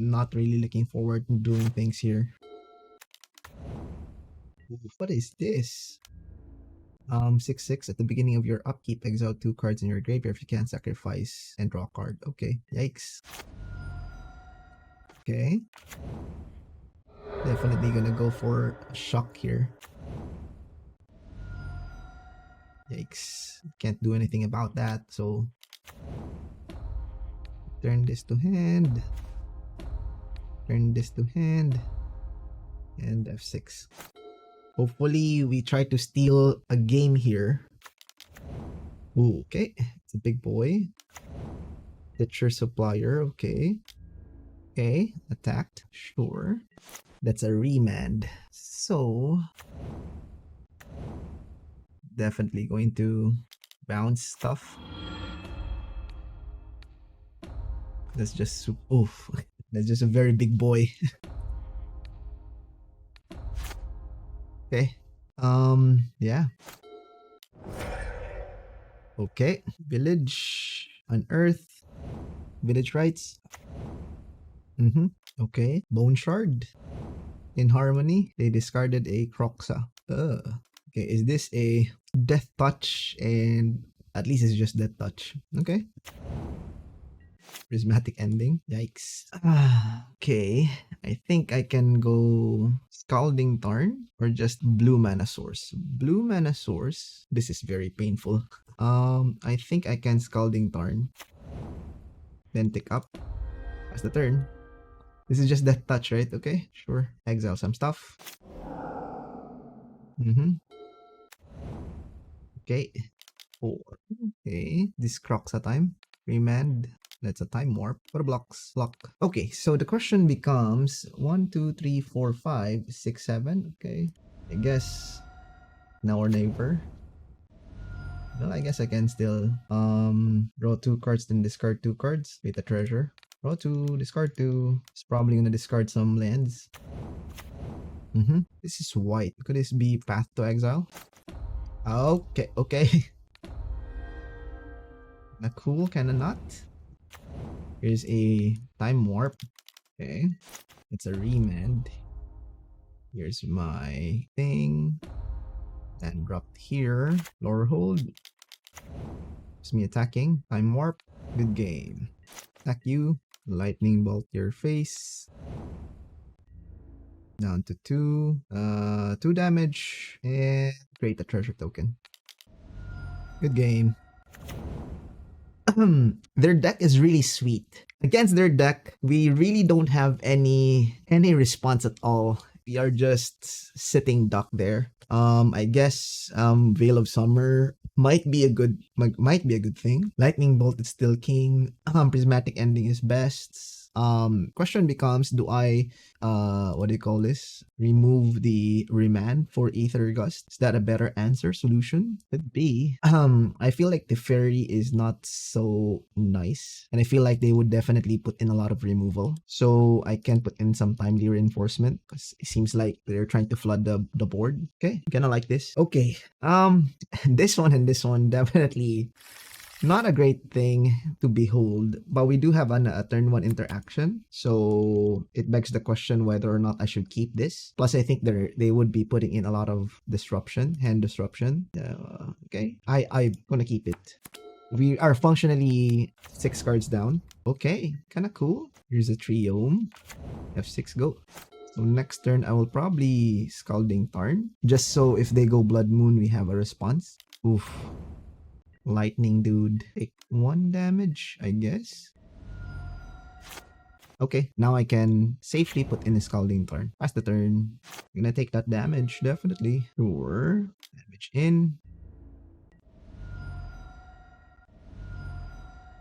not really looking forward to doing things here. What is this? 6/6 at the beginning of your upkeep, exile 2 cards in your graveyard. If you can't, sacrifice and draw a card. Okay, yikes. Okay. Definitely gonna go for a shock here. Yikes. Can't do anything about that, so turn this to hand. Turn this to hand. And F6. Hopefully we try to steal a game here. Ooh, okay. It's a big boy. Pitcher Supplier, okay. Okay, attacked. Sure. That's a Remand. So definitely going to bounce stuff. That's just oof. That's just a very big boy. Okay. Yeah. Okay. Village. Unearth. Village rights. Okay. Bone shard. In harmony, they discarded a Croxa. Okay, is this a death touch? And at least it's just death touch. Okay. Prismatic ending. Yikes. Okay. I think I can go Scalding Tarn or just blue mana source. Blue mana source. This is very painful. I think I can Scalding Tarn. Then tick up. That's the turn. This is just death touch, right? Okay, sure. Exile some stuff. Okay. 4. Okay. This Croxa time. Remand. That's a time warp. What blocks? Block. Okay, so the question becomes 1, 2, 3, 4, 5, 6, 7. Okay. I guess now or never. Well, I guess I can still draw 2 cards, then discard 2 cards with a treasure. Draw 2, discard 2. It's probably gonna discard some lands. This is white. Could this be Path to Exile? Okay, okay. Kinda cool, kinda not. Here's a time warp. Okay. It's a remand. Here's my thing. And dropped here. Lorehold. It's me attacking. Time warp. Good game. Attack you. Lightning bolt your face. Down to 2. 2 damage. And create a treasure token. Good game. Their deck is really sweet. Against their deck, we really don't have any response at all. We are just sitting duck there. I guess Veil of Summer might be a good thing. Lightning Bolt is still king. Prismatic Ending is best. Question becomes, do I what do you call this? Remove the Remand for Aether Gust? Is that a better solution? Could be. I feel like the fairy is not so nice, and I feel like they would definitely put in a lot of removal. So I can put in some timely reinforcement because it seems like they're trying to flood the board. Okay, gonna like this. Okay. This one and this one definitely not a great thing to behold, but we do have a turn 1 interaction, so it begs the question whether or not I should keep this. Plus, I think they would be putting in a lot of disruption, hand disruption. Okay, I'm gonna keep it. We are functionally 6 cards down. Okay, kind of cool. Here's a Triome. F6, go. So next turn, I will probably Scalding Tarn, just so if they go Blood Moon, we have a response. Oof. Lightning dude. Take 1 damage, I guess. Okay, now I can safely put in a Scalding Tarn. Pass the turn. I'm gonna take that damage, definitely. Sure. Damage in.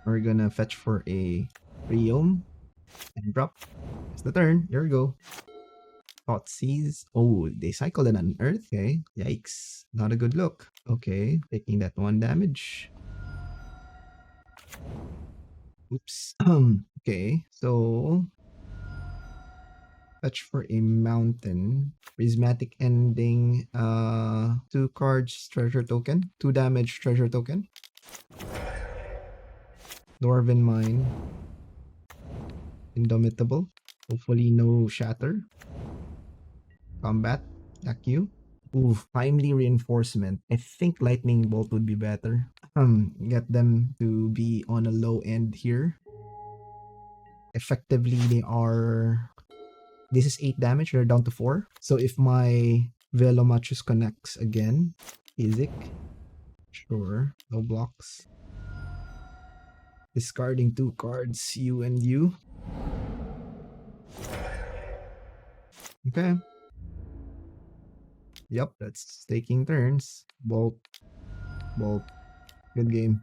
We're gonna fetch for a Triome and drop. That's the turn. Here we go. Thoughtseize. Oh, they cycled an Unearth. Okay. Yikes. Not a good look. Okay. Taking that 1 damage. Oops. Okay. So fetch for a mountain. Prismatic Ending. 2 cards treasure token. 2 damage treasure token. Dwarven Mine. Indomitable. Hopefully no shatter. Combat. Attack you. Ooh, timely reinforcement. I think Lightning Bolt would be better. Get them to be on a low end here. Effectively, they are... This is 8 damage. They're down to 4. So if my Velomachus connects again, Izzet. Sure. No blocks. Discarding 2 cards. You and you. Okay. Yep, that's taking turns. Bolt. Bolt. Good game.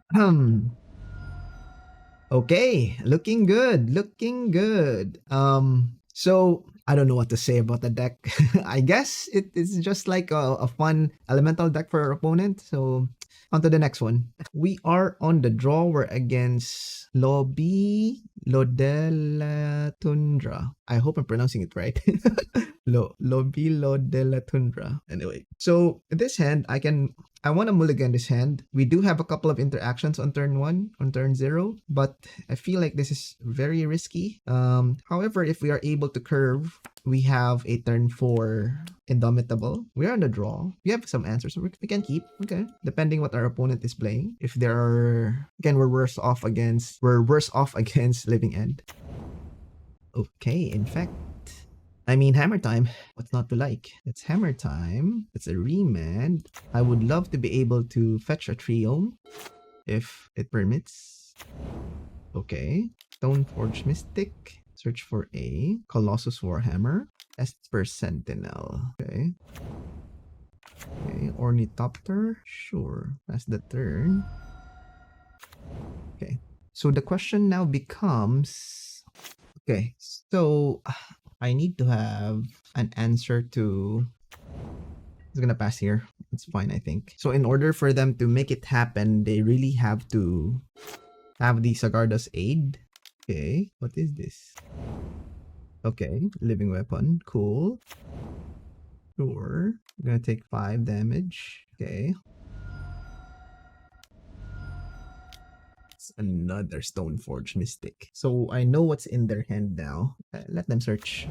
Okay, looking good. Looking good. So I don't know what to say about the deck. I guess it is just like a fun elemental deck for our opponent. So On to the next one. We are on the draw. We're against lobillodelatundra. I hope I'm pronouncing it right. Lobillodelatundra. Anyway, so this hand, I want to mulligan this hand. We do have a couple of interactions on turn 1, on turn 0, but I feel like this is very risky. However, if we are able to curve, we have a turn 4 Indomitable. We are on the draw. We have some answers we can keep. Okay. Depending what our opponent is playing. If there are, again, we're worse off against Living End. Okay, in fact, I mean, hammer time. What's not to like? It's hammer time. It's a remand. I would love to be able to fetch a Triome if it permits. Okay. Stoneforge Mystic. Search for a Colossus Warhammer. Esper Sentinel. Okay. Okay. Ornithopter. Sure. That's the turn. Okay. So the question now becomes... Okay. So... I need to have an answer to... It's gonna pass here. It's fine, I think. So in order for them to make it happen, they really have to have the Sagarda's Aid. Okay, what is this? Okay, living weapon. Cool. Sure. I'm gonna take 5 damage. Okay. It's another Stoneforge Mystic. So I know what's in their hand now. Let them search.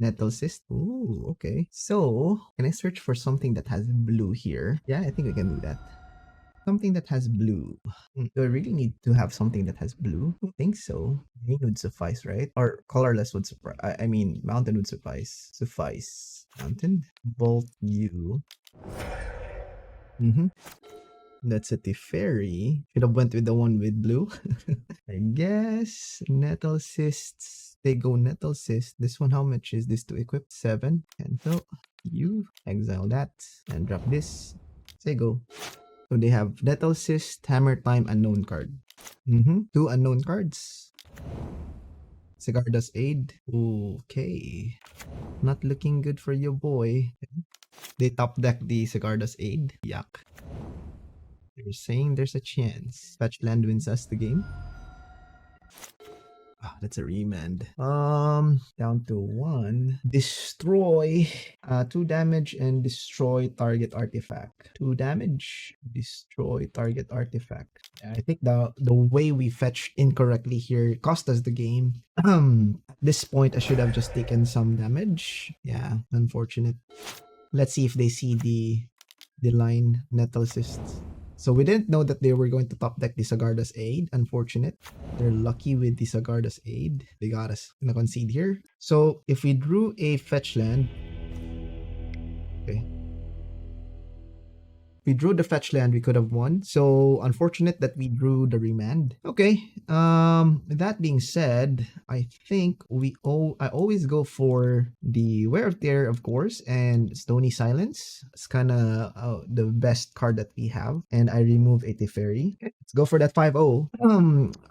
Nettle Cyst. Ooh, okay. So, can I search for something that has blue here? Yeah, I think we can do that. Something that has blue. Do I really need to have something that has blue? I don't think so. Green would suffice, right? Or colorless would suffice. I mean, mountain would suffice. Mountain. Bolt U. That's a Teferi. Should have went with the one with blue. I guess. Nettle Cysts. They go Nettle Cyst. This one, how much is this to equip? 7. Cancel. You exile that and drop this. Say go. So they have Nettle Cyst, Hammer Time, unknown card. 2 unknown cards. Sigarda's Aid. Okay. Not looking good for you, boy. They top deck the Sigarda's Aid. Yuck. You're saying there's a chance. Fetch land wins us the game. Ah, that's a remand. Down to 1. Destroy. 2 damage and destroy target artifact. 2 damage. Destroy target artifact. I think the way we fetched incorrectly here cost us the game. At this point, I should have just taken some damage. Yeah, unfortunate. Let's see if they see the line Nettle Cysts. So we didn't know that they were going to top deck the Sagarda's Aid. Unfortunate. They're lucky with the Sagarda's Aid. They got us. Gonna concede here. So if we drew a fetch land. Okay. We drew the fetch land, we could have won. So unfortunate that we drew the remand. Okay. That being said, I think I always go for the Wear of Terror, of course, and Stony Silence. It's kind of the best card that we have. And I remove a Teferi. Okay, let's go for that 5-0.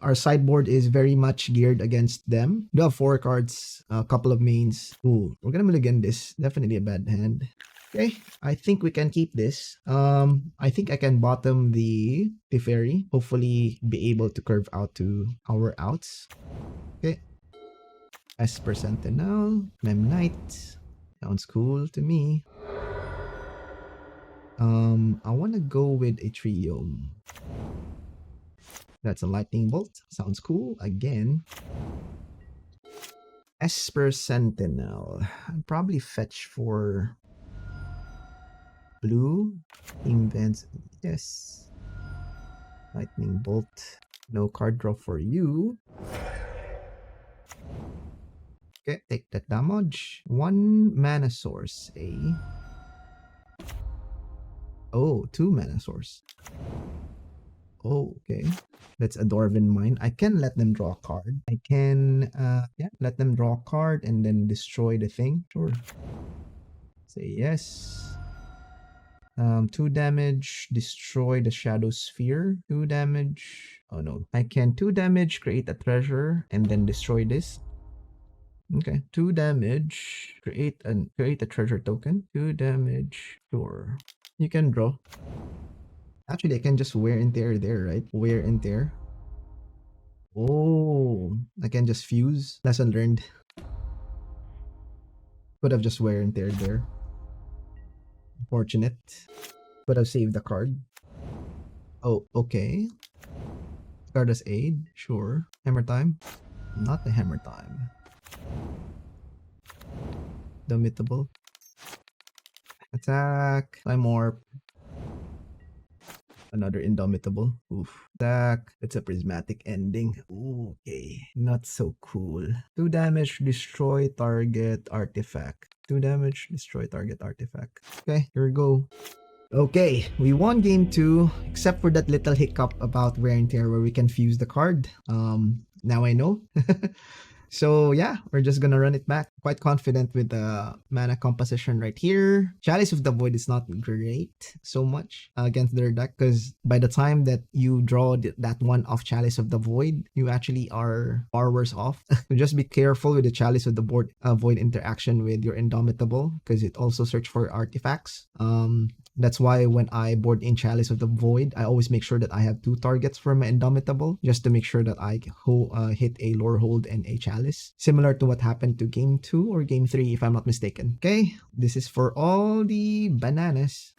Our sideboard is very much geared against them. We have 4 cards, a couple of mains. Ooh, we're gonna mulligan this. Definitely a bad hand. Okay, I think we can keep this. I think I can bottom the Teferi. Hopefully be able to curve out to our outs. Okay. Esper Sentinel. Mem Knight. Sounds cool to me. I want to go with a Triome. That's a Lightning Bolt. Sounds cool. Again. Esper Sentinel. I'd probably fetch for... blue. Invents. Yes. Lightning Bolt. No card draw for you. Okay, take that damage. 1 mana source. Oh, 2 mana source. Oh, okay. That's a Dwarven Mine. I can let them draw a card. I can, let them draw a card and then destroy the thing. Sure. Say yes. 2 damage, destroy the Shadow Sphere. 2 damage. Oh no. I can 2 damage, create a treasure, and then destroy this. Okay. 2 damage, create a treasure token. 2 damage. Sure. You can draw. Actually, I can just wear and tear there, right? Wear and tear. Oh, I can just fuse. Lesson learned. Could have just wear and tear there. Fortunate. Could have saved the card. Oh, okay. Card as aid. Sure. Hammer time. Not the hammer time. Indomitable. Attack. Time warp. Another Indomitable. Oof. Attack. It's a prismatic ending. Ooh, okay. Not so cool. 2 damage, destroy target artifact. 2 damage, destroy target artifact. Okay, here we go. Okay, we won game 2, except for that little hiccup about wear and tear where we can fuse the card. Now I know. So yeah, we're just gonna run it back. Quite confident with the mana composition right here. Chalice of the Void is not great so much against their deck because by the time that you draw that one off Chalice of the Void, you actually are far worse off. So just be careful with the Chalice of the Void interaction with your Indomitable because it also search for artifacts. That's why when I board in Chalice of the Void, I always make sure that I have 2 targets for my Indomitable just to make sure that I hit a Lorehold and a Chalice. Similar to what happened to game 2 or game 3 if I'm not mistaken. Okay, this is for all the bananas.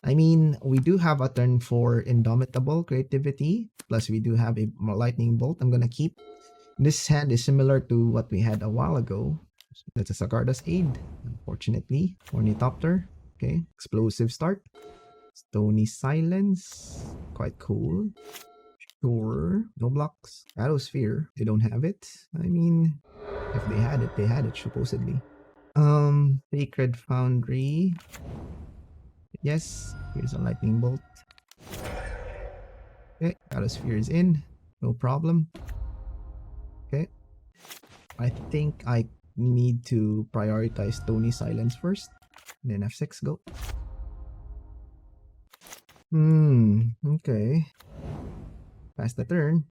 I mean, we do have a turn for Indomitable Creativity, plus we do have a Lightning Bolt. I'm gonna keep. This hand is similar to what we had a while ago. That's a Sagarda's Aid, unfortunately. Ornithopter. Okay, explosive start. Stony Silence. Quite cool. Sure. No blocks. Atmosphere. They don't have it. I mean, if they had it, they had it, supposedly. Sacred Foundry. Yes. Here's a lightning bolt. Okay, Atmosphere is in. No problem. Okay. I think I need to prioritize Stony Silence first. Then F6, go. Okay. Pass the turn.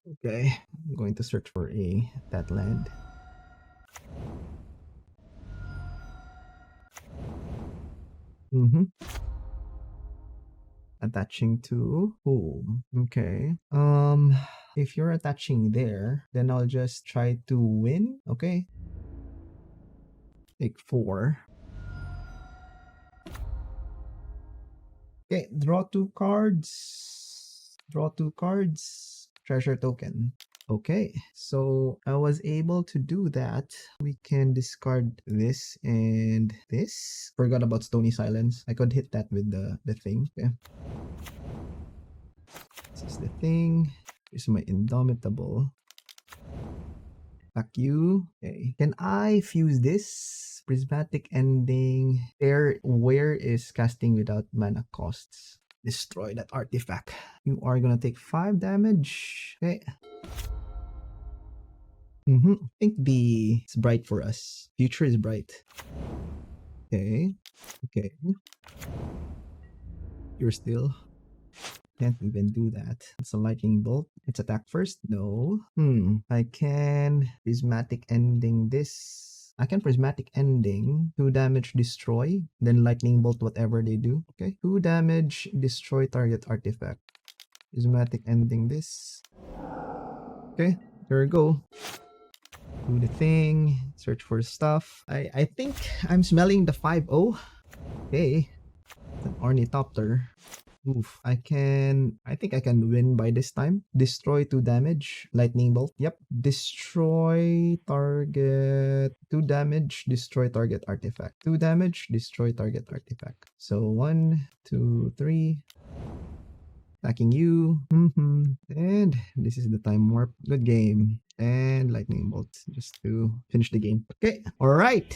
Okay, I'm going to search for that land. Attaching to home. Okay. If you're attaching there, then I'll just try to win. Okay. Take 4. Okay, draw 2 cards. Draw 2 cards. Treasure token. Okay, so I was able to do that. We can discard this and this. Forgot about Stony Silence. I could hit that with the thing. Okay. This is the thing. Here's my Indomitable. Attack you. Okay. Can I fuse this? Prismatic Ending. Where is casting without mana costs? Destroy that artifact. You are gonna take 5 damage. Okay. I think it's bright for us. Future is bright. Okay. Okay. You're still. Can't even do that. It's a lightning bolt. It's attack first. No. I can prismatic ending this. I can prismatic ending. 2 damage destroy. Then lightning bolt whatever they do. Okay. 2 damage destroy target artifact. Prismatic ending this. Okay. There we go. Do the thing. Search for stuff. I think I'm smelling the 5-0. Okay. It's an Ornithopter. Oof. I think I can win by this time. Destroy 2 damage. Lightning bolt. Yep. Destroy target. 2 damage. Destroy target artifact. 2 damage. Destroy target artifact. So 1, 2, 3. Attacking you. And this is the time warp. Good game. And lightning bolt just to finish the game. Okay. All right.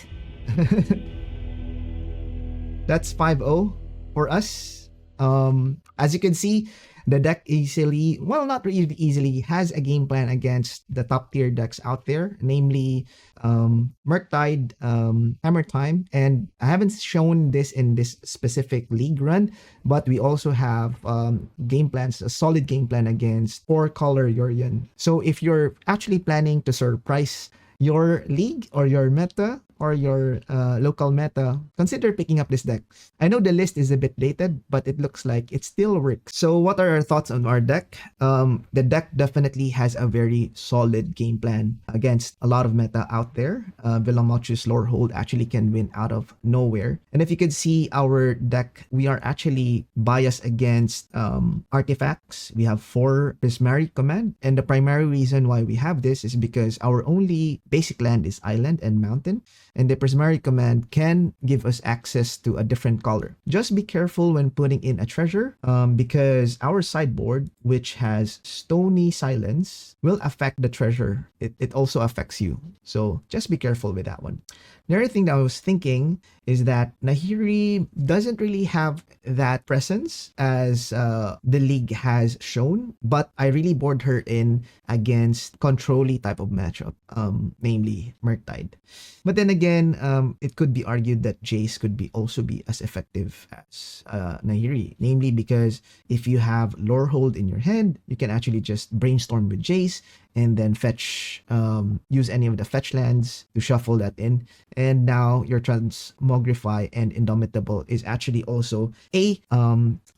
That's 5-0 for us. As you can see, the deck easily, well, not really easily, has a game plan against the top tier decks out there, namely Murktide, Hammer Time, and I haven't shown this in this specific league run, but we also have game plans, a solid game plan against 4-color Yorion. So if you're actually planning to surprise your league or your meta, or your local meta, consider picking up this deck. I know the list is a bit dated, but it looks like it still works. So what are our thoughts on our deck? The deck definitely has a very solid game plan against a lot of meta out there. Velomachus Lorehold actually can win out of nowhere. And if you could see our deck, we are actually biased against artifacts. We have 4 Prismari Command, and the primary reason why we have this is because our only basic land is island and mountain, and the Prismari Command can give us access to a different color. Just be careful when putting in a treasure, because our sideboard, which has Stony Silence, will affect the treasure. It also affects you. So just be careful with that one. The other thing that I was thinking is that Nahiri doesn't really have that presence as the league has shown, but I really bored her in against control-y type of matchup, namely Murktide. But then again, it could be argued that Jace could also be as effective as Nahiri, namely because if you have Lorehold in your hand, you can actually just brainstorm with Jace and then fetch, use any of the fetch lands to shuffle that in. And now your Transmogrify and Indomitable is actually also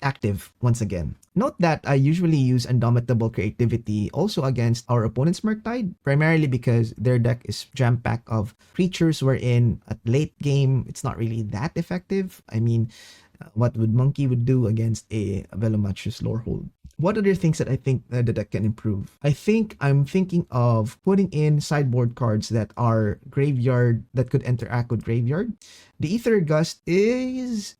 active once again. Note that I usually use Indomitable Creativity also against our opponent's Murktide, primarily because their deck is jam-packed of creatures wherein at late game, it's not really that effective. I mean, what would Monkey would do against a Velomachus Lorehold? What other things that I think the deck can improve? I'm thinking of putting in sideboard cards that are graveyard, that could interact with graveyard. The Aether Gust is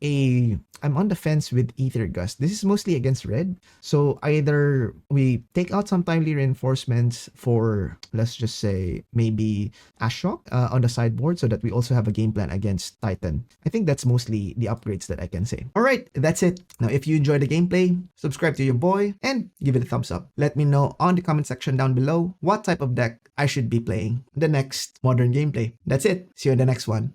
I'm on the fence with Aether Gust. This is mostly against red. So either we take out some timely reinforcements for, let's just say, maybe Ashok on the sideboard so that we also have a game plan against Titan. I think that's mostly the upgrades that I can say. All right, that's it. Now, if you enjoyed the gameplay, subscribe to your boy and give it a thumbs up. Let me know on the comment section down below what type of deck I should be playing the next modern gameplay. That's it. See you in the next one.